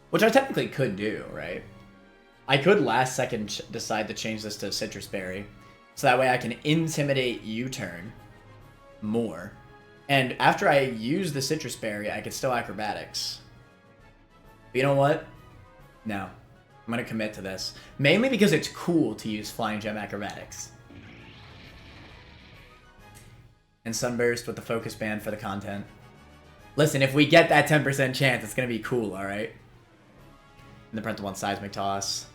Which I technically could do, right? I could last second decide to change this to Citrus Berry. So that way I can intimidate U-turn more. And after I use the Citrus Berry, I could still Acrobatics. But you know what? No. I'm going to commit to this. Mainly because it's cool to use Flying Gem Acrobatics. And Sunburst with the Focus Band for the content. Listen, if we get that 10% chance, it's going to be cool, alright? And the Parental Bond Seismic Toss.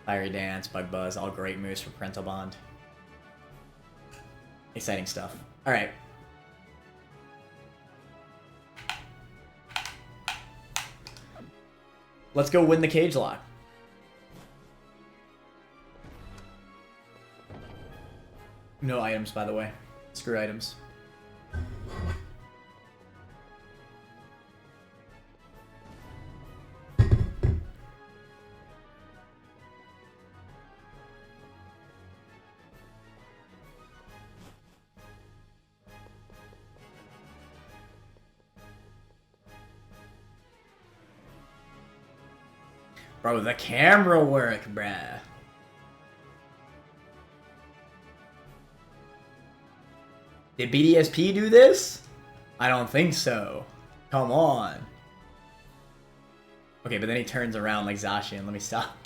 Fiery Dance, Bug Buzz, all great moves for Parental Bond. Exciting stuff. Alright. Let's go win the Cagelocke. No items, by the way. Screw items. Bro, the camera work, bruh. Did BDSP do this? I don't think so. Come on. Okay, but then he turns around like Zacian. Let me stop.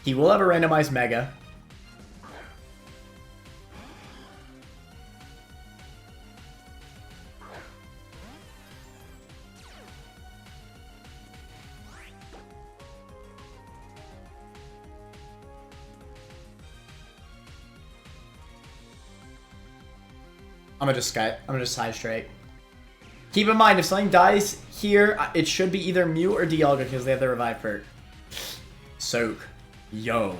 He will have a randomized Mega. I'm gonna just side straight. Keep in mind, if something dies here, it should be either Mew or Dialga because they have the revive perk. Soak. Yo.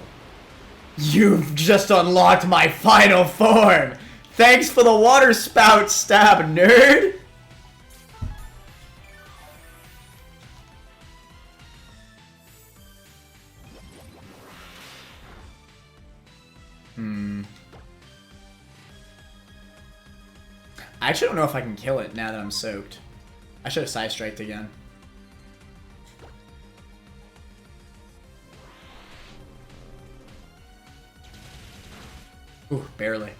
You've just unlocked my final form! Thanks for the water spout stab, nerd! I actually don't know if I can kill it now that I'm soaked. I should have side striked again. Ooh, barely.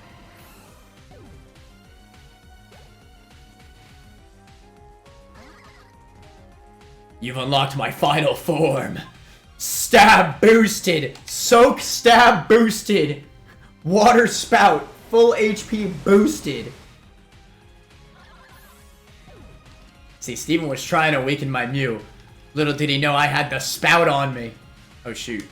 You've unlocked my final form. Stab boosted. Soak stab boosted. Water spout. Full HP boosted. See, Steven was trying to weaken my Mew. Little did he know I had the spout on me. Oh, shoot.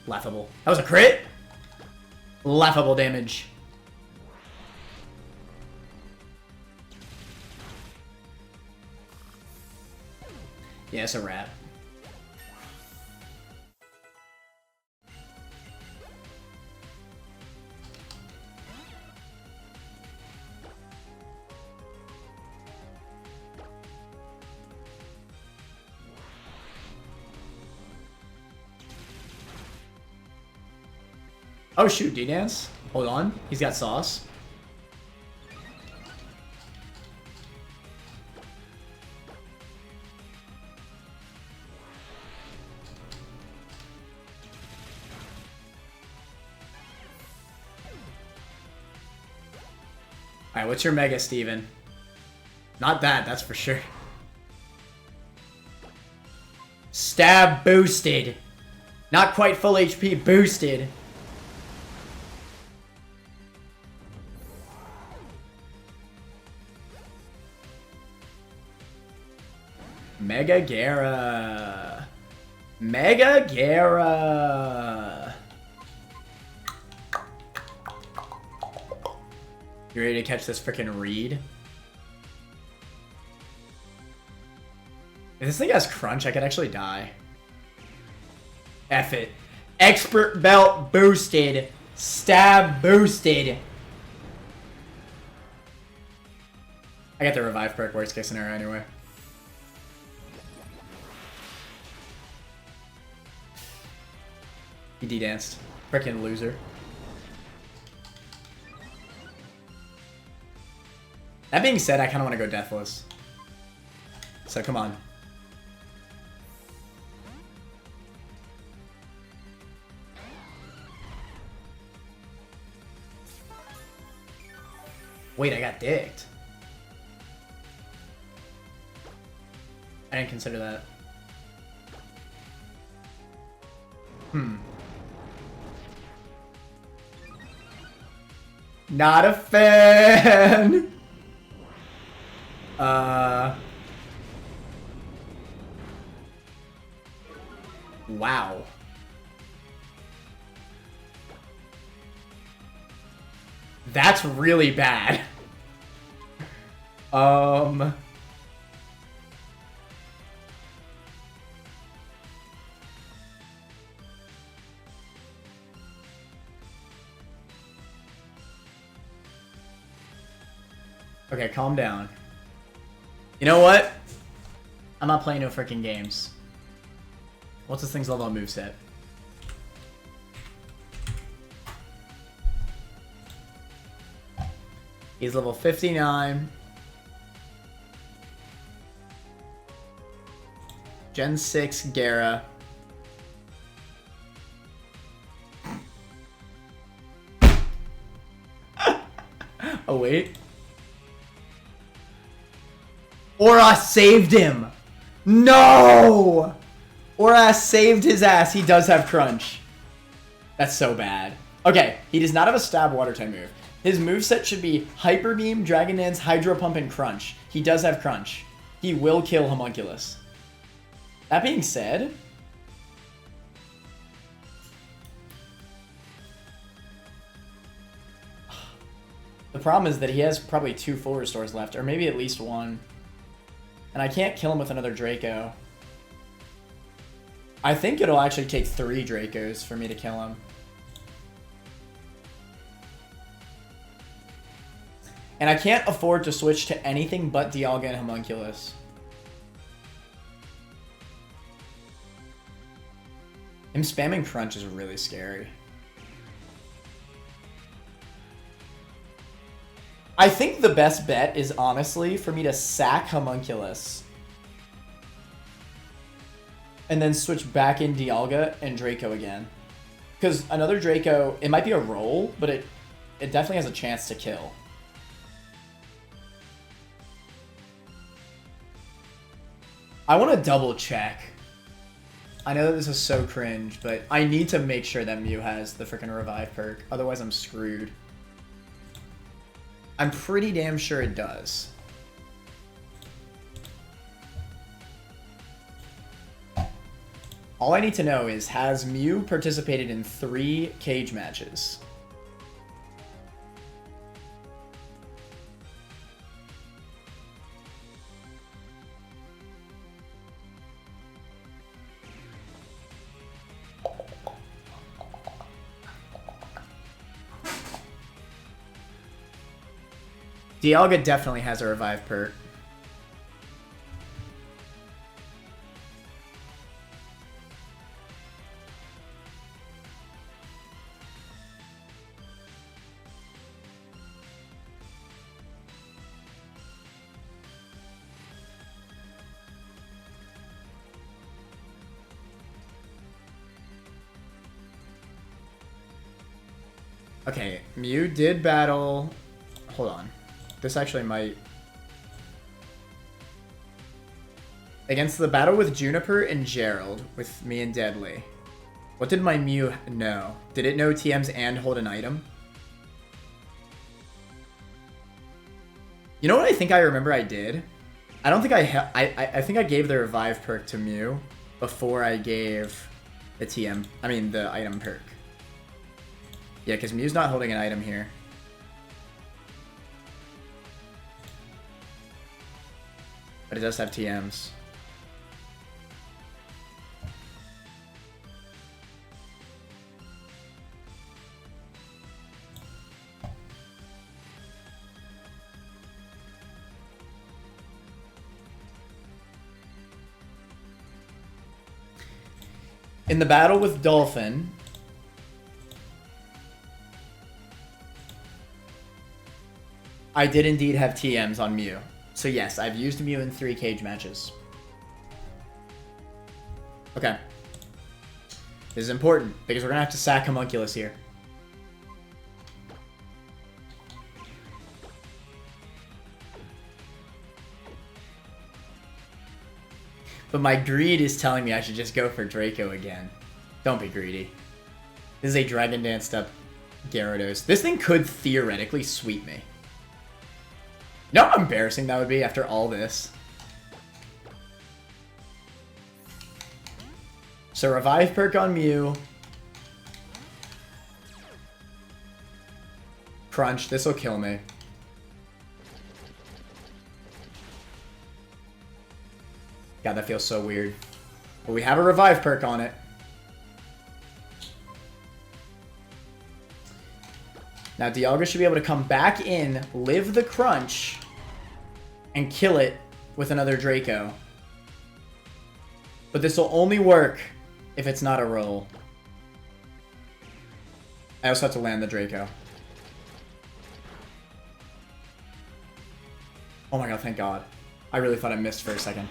Laughable. That was a crit? Laughable damage. Yeah, it's a wrap. Oh shoot, D-Dance. Hold on. He's got sauce. Alright, what's your Mega, Steven? Not that, that's for sure. Stab boosted. Not quite full HP boosted. Mega Gara. Mega Gara. You ready to catch this freaking Reed? If this thing has crunch, I could actually die. F it. Expert belt boosted. Stab boosted. I got the revive perk, worst case scenario anyway. He D-danced. Frickin' loser. That being said, I kind of want to go deathless. So come on. Wait, I got dicked. I didn't consider that. Not a fan. Wow. That's really bad. Okay, calm down. You know what? I'm not playing no freaking games. What's this thing's level up moveset? He's level 59. Gen 6 Gara. Oh, wait. ORAS saved him. No! ORAS saved his ass. He does have crunch. That's so bad. Okay, he does not have a stab water type move. His moveset should be Hyper Beam, Dragon Dance, Hydro Pump, and Crunch. He does have Crunch. He will kill Homunculus. That being said... the problem is that he has probably 2 full restores left, or maybe at least 1. And I can't kill him with another Draco. I think it'll actually take 3 Dracos for me to kill him. And I can't afford to switch to anything but Dialga and Homunculus. Him spamming Crunch is really scary. I think the best bet is honestly for me to sack Homunculus. And then switch back in Dialga and Draco again. Because another Draco, it might be a roll, but it definitely has a chance to kill. I want to double check. I know that this is so cringe, but I need to make sure that Mew has the freaking revive perk. Otherwise, I'm screwed. I'm pretty damn sure it does. All I need to know is, has Mew participated in 3 cage matches? Dialga definitely has a revive perk. Okay, Mew did battle... hold on. This actually might... against the battle with Juniper and Gerald, with me and Deadly. What did my Mew know? Did it know TMs and hold an item? You know what I think I remember I did? I don't think I think I gave the revive perk to Mew before I gave the TM... I mean, the item perk. Yeah, because Mew's not holding an item here. But it does have TMs. In the battle with Dolphin, I did indeed have TMs on Mew. So yes, I've used Mew in 3 cage matches. Okay. This is important, because we're going to have to sack Homunculus here. But my greed is telling me I should just go for Draco again. Don't be greedy. This is a Dragon Danced up Gyarados. This thing could theoretically sweep me. You know how embarrassing that would be after all this? So revive perk on Mew. Crunch, this'll kill me. God, that feels so weird. But we have a revive perk on it. Now Dialga should be able to come back in, live the crunch, and kill it with another Draco. But this will only work if it's not a roll. I also have to land the Draco. Oh my god, thank god. I really thought I missed for a second.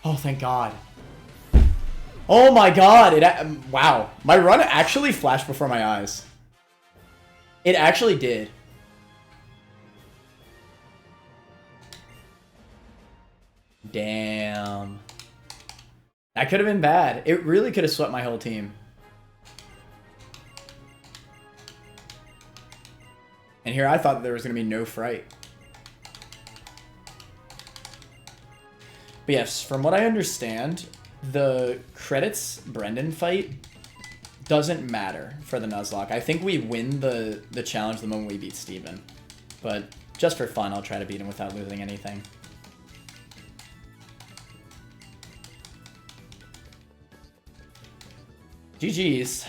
Oh, thank god. Oh my god! Wow. My run actually flashed before my eyes. It actually did. Damn. That could have been bad. It really could have swept my whole team. And here I thought there was going to be no fright. But yes, from what I understand, the credits Brendan fight doesn't matter for the Nuzlocke. I think we win the challenge the moment we beat Steven. But just for fun, I'll try to beat him without losing anything. GG's.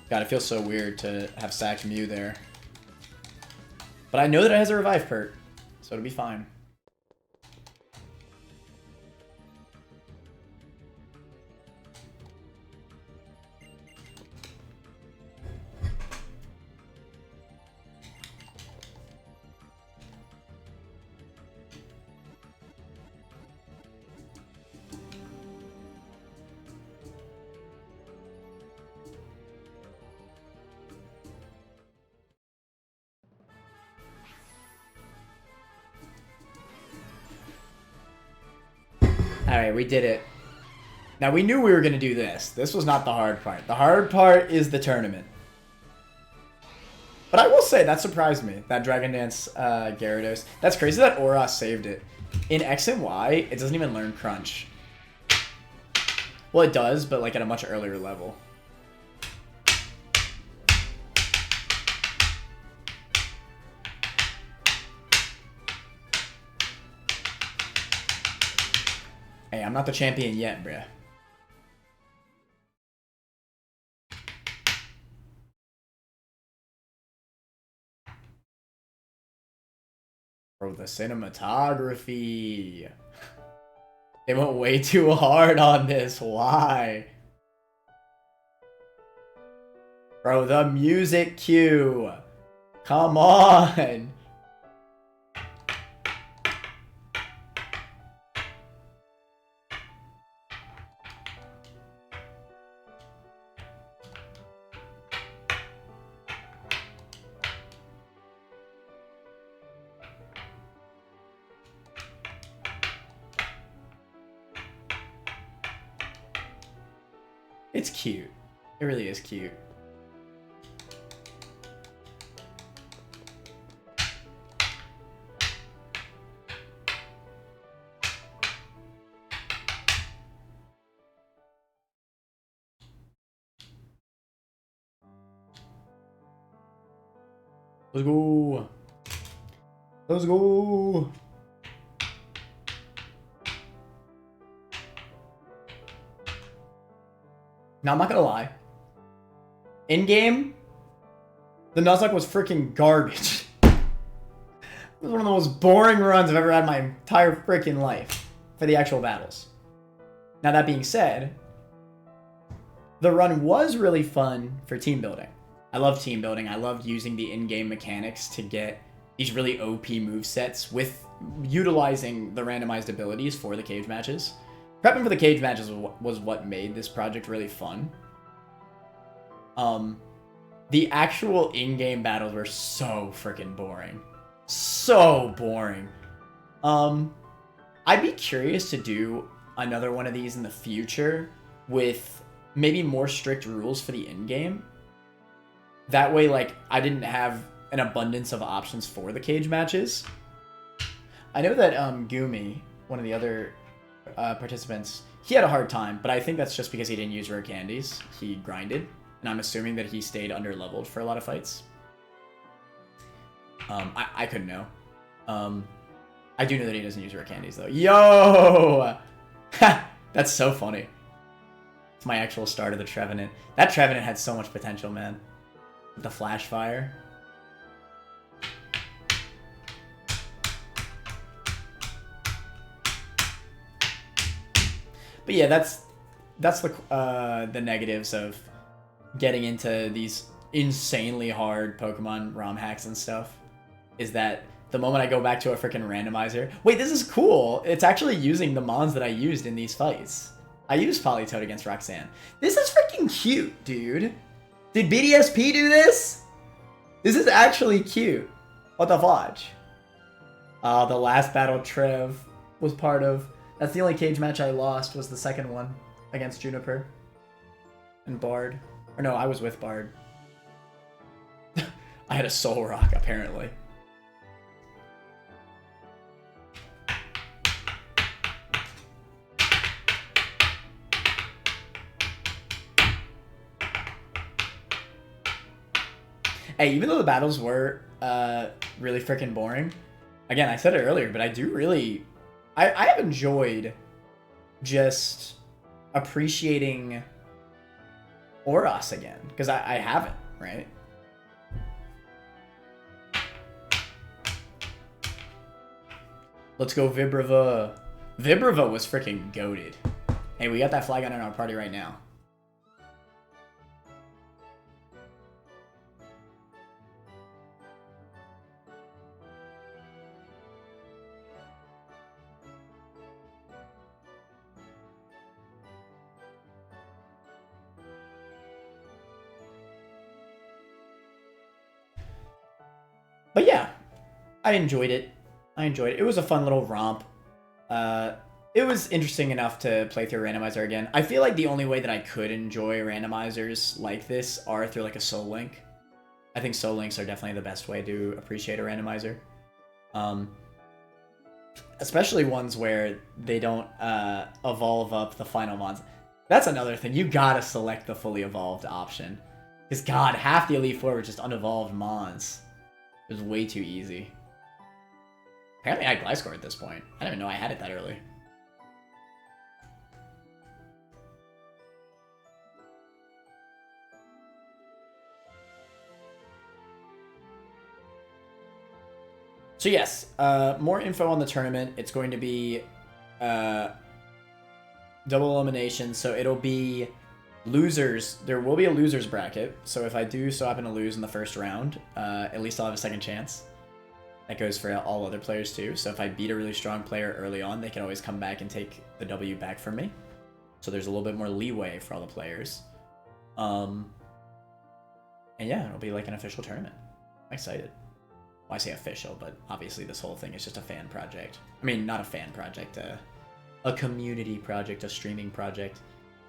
God, it feels so weird to have sacked Mew there. But I know that it has a revive perk, so it'll be fine. Alright, we did it. Now, we knew we were going to do this. This was not the hard part. The hard part is the tournament. But I will say, that surprised me, that Dragon Dance Gyarados. That's crazy that ORAS saved it. In X and Y, it doesn't even learn Crunch. Well, it does, but like at a much earlier level. Hey, I'm not the champion yet, bruh. Bro, the cinematography. They went way too hard on this. Why? Bro, the music cue. Come on. It's cute. It really is cute. Let's go. Let's go. Now, I'm not gonna lie. In-game, the Nuzlocke was freaking garbage. It was one of the most boring runs I've ever had in my entire freaking life for the actual battles. Now, that being said, the run was really fun for team building. I love team building. I loved using the in-game mechanics to get these really OP movesets with utilizing the randomized abilities for the cage matches. Prepping for the cage matches was what made this project really fun. The actual in-game battles were so freaking boring. So boring. I'd be curious to do another one of these in the future with maybe more strict rules for the in-game. That way, like, I didn't have an abundance of options for the cage matches. I know that Gumi, one of the other participants, he had a hard time, but I think that's just because he didn't use rare candies. He grinded, and I'm assuming that he stayed under-leveled for a lot of fights. I couldn't know. I do know that he doesn't use rare candies, though. Yo! That's so funny. It's my actual start of the Trevenant. That Trevenant had so much potential, man. With the flash fire. But yeah, that's the negatives of getting into these insanely hard Pokemon ROM hacks and stuff. Is that the moment I go back to a freaking randomizer... Wait, this is cool! It's actually using the mons that I used in these fights. I used Polytoad against Roxanne. This is freaking cute, dude. Did BDSP do this? This is actually cute. What the fudge? The last battle Trev was part of. That's the only cage match I lost, was the second one against Juniper and Bard. Or no, I was with Bard. I had a Soul Rock, apparently. Hey, even though the battles were really freaking boring, again, I said it earlier, but I do really... I have enjoyed just appreciating ORAS again, because I haven't, right? Let's go Vibrava. Vibrava was freaking goated. Hey, we got that flag on in our party right now. But yeah, I enjoyed it. It was a fun little romp. It was interesting enough to play through a randomizer again. I feel like the only way that I could enjoy randomizers like this are through like a Soul Link. I think Soul Links are definitely the best way to appreciate a randomizer. Especially ones where they don't evolve up the final mons. That's another thing. You gotta select the fully evolved option. Because god, half the Elite Four were just unevolved mons. It was way too easy. Apparently I had Gliscor at this point. I didn't even know I had it that early. So yes, more info on the tournament. It's going to be double elimination, so it'll be losers. There will be a losers bracket, so if I do so happen to lose in the first round, at least I'll have a second chance. That goes for all other players too, so if I beat a really strong player early on, they can always come back and take the W back from me. So there's a little bit more leeway for all the players. And yeah, it'll be like an official tournament. I'm excited. Well, I say official, but obviously this whole thing is just a fan project. I mean, not a fan project, a community project, a streaming project.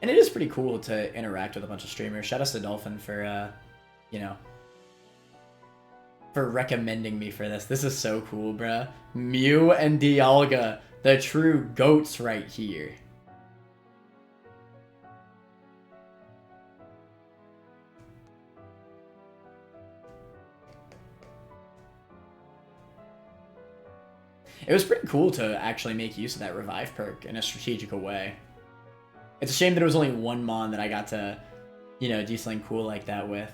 And it is pretty cool to interact with a bunch of streamers. Shout out to Dolphin for, you know, for recommending me for this. This is so cool, bruh. Mew and Dialga, the true goats right here. It was pretty cool to actually make use of that revive perk in a strategical way. It's a shame that it was only one mon that I got to, you know, do something cool like that with.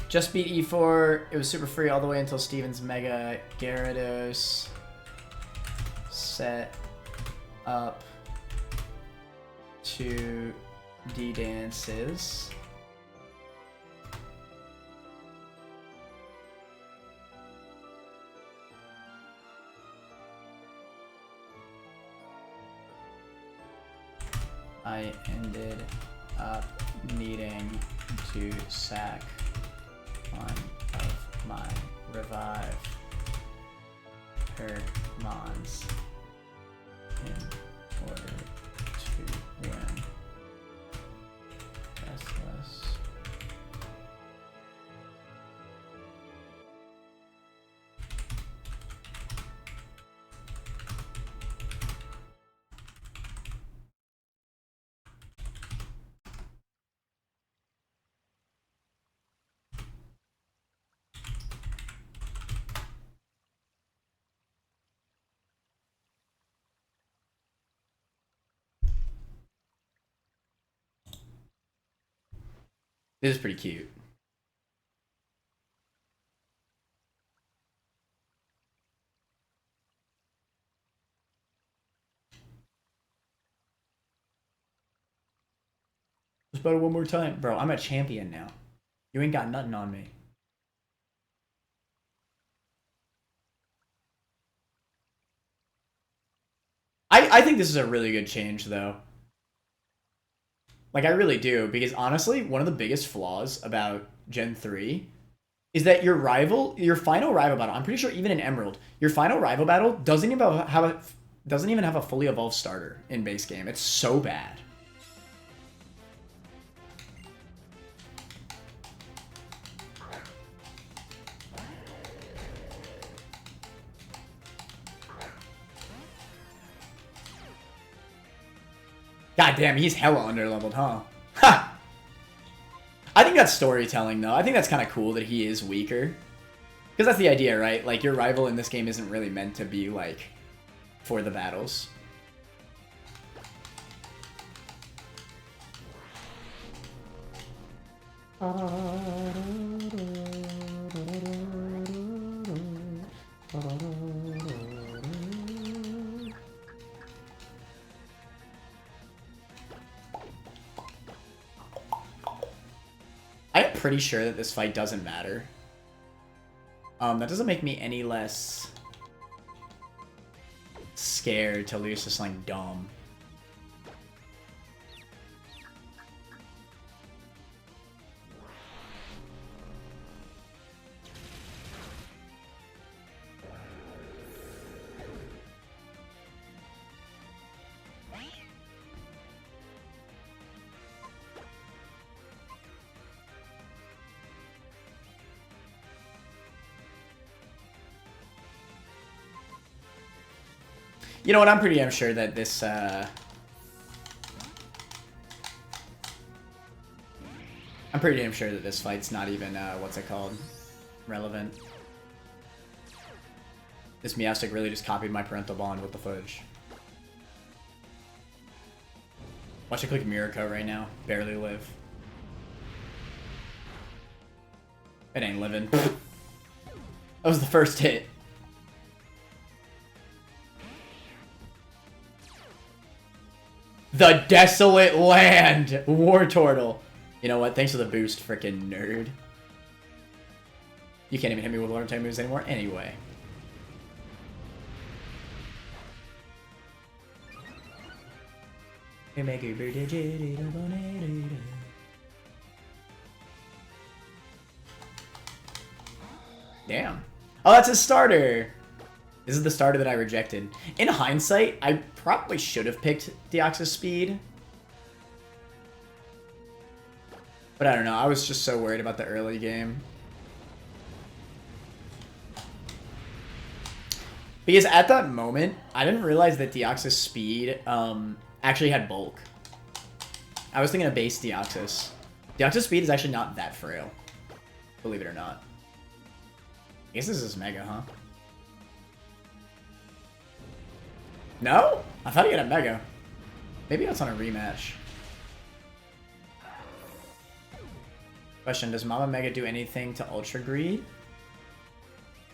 Just beat E4. It was super free all the way until Steven's Mega Gyarados set up to D-dances. I ended up needing to sack one of my revive Hermons in order to win. Restless. It is pretty cute. Just better one more time. Bro, I'm a champion now. You ain't got nothing on me. I think this is a really good change, though. Like, I really do, because honestly, one of the biggest flaws about Gen 3 is that your final rival battle, I'm pretty sure even in Emerald, your final rival battle doesn't even have a fully evolved starter in base game. It's so bad. God damn, he's hella underleveled, huh? Ha! I think that's storytelling, though. I think that's kind of cool that he is weaker. Because that's the idea, right? Like, your rival in this game isn't really meant to be, like, for the battles. I'm pretty sure that this fight doesn't matter. That doesn't make me any less scared to lose to something dumb. You know what? I'm pretty damn sure that this, I'm pretty damn sure that this fight's not even, what's it called? Relevant. This Meowstic really just copied my parental bond with the footage. Watch it click Miracle right now. Barely live. It ain't living. That was the first hit. The Desolate Land! War Turtle. You know what? Thanks for the boost, frickin' nerd. You can't even hit me with water type moves anymore anyway. Damn. Oh, that's a starter! This is the starter that I rejected. In hindsight, I probably should have picked Deoxys Speed. But I don't know, I was just so worried about the early game. Because at that moment, I didn't realize that Deoxys Speed actually had bulk. I was thinking of base Deoxys. Deoxys Speed is actually not that frail. Believe it or not. I guess this is Mega, huh? No? I thought he had a Mega. Maybe that's on a rematch. Question, does Mama Mega do anything to Ultra Greed?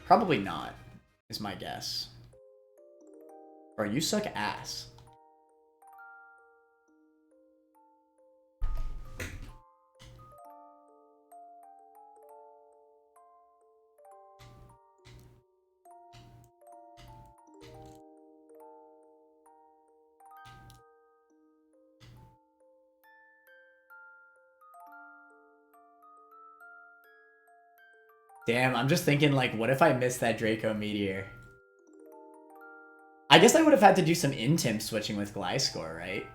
Probably not, is my guess. Bro, you suck ass. Damn, I'm just thinking, like, what if I missed that Draco Meteor? I guess I would have had to do some Intim switching with Gliscor, right?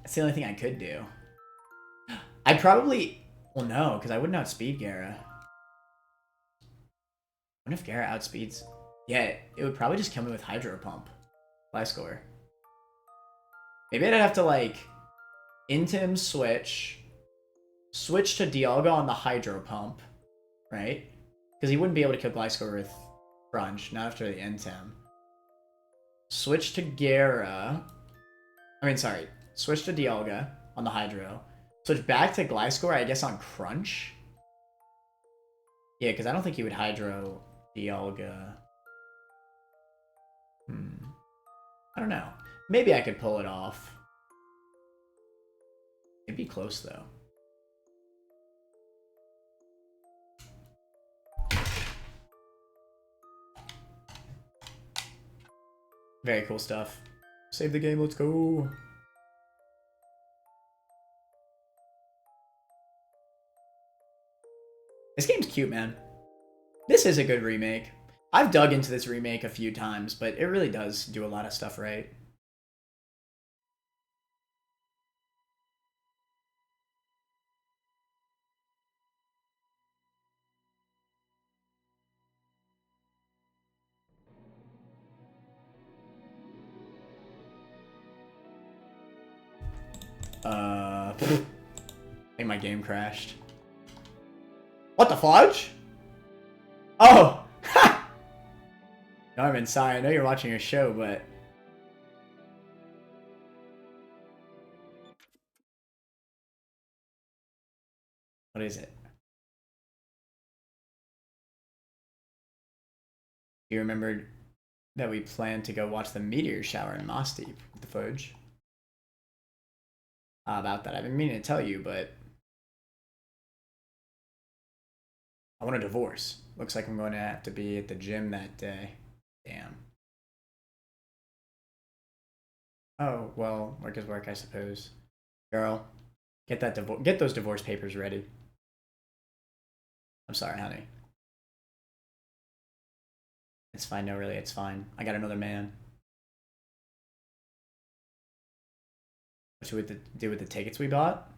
That's the only thing I could do. I'd probably... Well, no, because I wouldn't outspeed Gara. What if Gara outspeeds... Yeah, it would probably just kill me with Hydro Pump. Gliscor. Maybe I'd have to, like, Intim switch. Switch to Dialga on the Hydro Pump. Right? Because he wouldn't be able to kill Gliscor with Crunch, not after the Intim. Switch to Gara. I mean, sorry. Switch to Dialga on the Hydro. Switch back to Gliscor, I guess, on Crunch. Yeah, because I don't think he would Hydro Dialga. I don't know. Maybe I could pull it off. It'd be close, though. Very cool stuff. Save the game, let's go. This game's cute, man. This is a good remake. I've dug into this remake a few times, but it really does do a lot of stuff right. I think my game crashed. What the fudge? Oh! Ha! Norman, sorry, I know you're watching your show, but... What is it? You remembered that we planned to go watch the meteor shower in Moss Deep with the fudge? About that, I've been meaning to tell you, but... I want a divorce. Looks like I'm going to have to be at the gym that day. Damn. Oh, well, work is work, I suppose. Girl, get those divorce papers ready. I'm sorry, honey. It's fine, no, really, it's fine. I got another man. What should we do with the tickets we bought?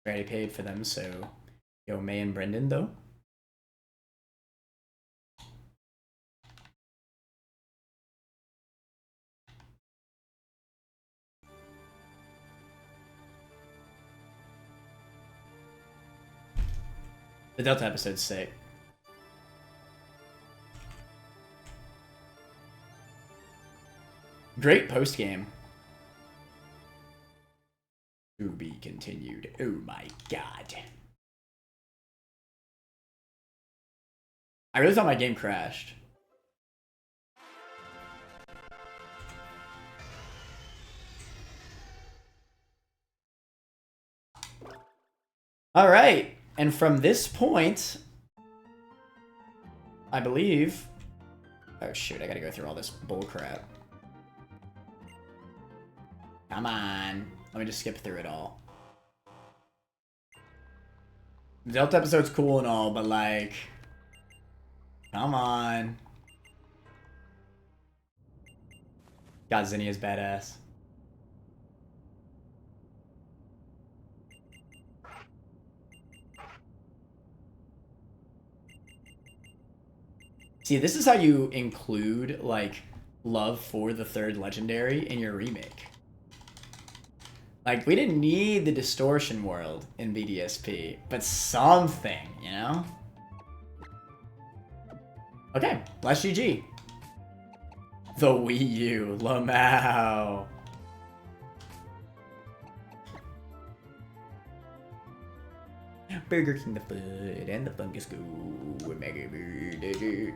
We already paid for them, so... Yo, May and Brendan, though? The Delta episode's sick. Great post-game. To be continued. Oh my god. I really thought my game crashed. Alright. And from this point, I believe... Oh shoot, I gotta go through all this bullcrap. Come on. Let me just skip through it all. The Delta episode's cool and all, but like... Come on. God, Zinnia's badass. See, this is how you include, like, love for the third legendary in your remake. Like, we didn't need the distortion world in BDSP, but something, you know? Okay, last GG. The Wii U, Lamau. Burger King the food and the fungus goo. Mega food.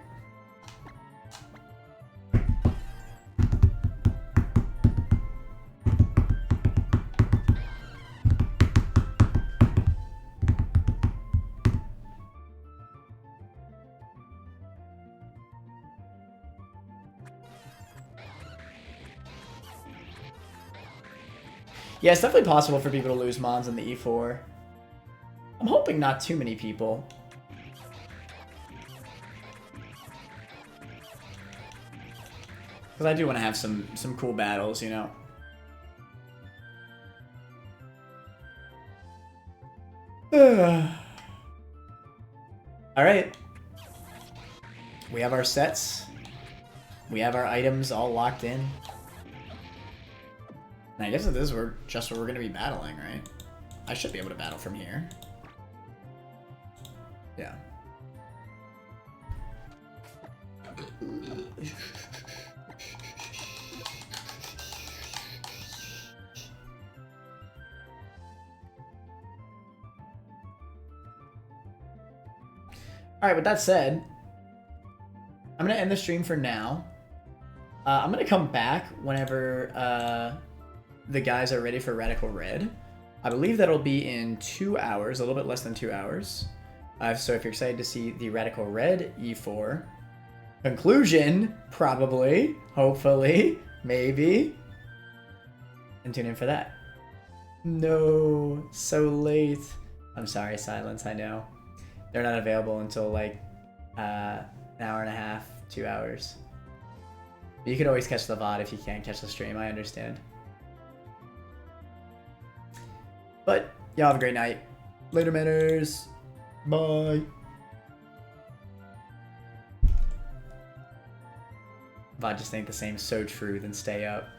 Yeah, it's definitely possible for people to lose Mons in the E4. I'm hoping not too many people. Because I do want to have some cool battles, you know? Alright. We have our sets. We have our items all locked in. And I guess this is just what we're going to be battling, right? I should be able to battle from here. Yeah. Alright, with that said, I'm going to end the stream for now. I'm going to come back whenever the guys are ready for Radical Red. I believe that'll be in 2 hours, a little bit less than 2 hours. So if you're excited to see the Radical Red E4 conclusion, probably, hopefully, maybe, and tune in for that. No, so late. I'm sorry, Silence, I know. They're not available until like an hour and a half, 2 hours. But you can always catch the VOD if you can't catch the stream, I understand. But y'all have a great night. Later, manners. Bye. VOD just ain't the same. So true. Then stay up.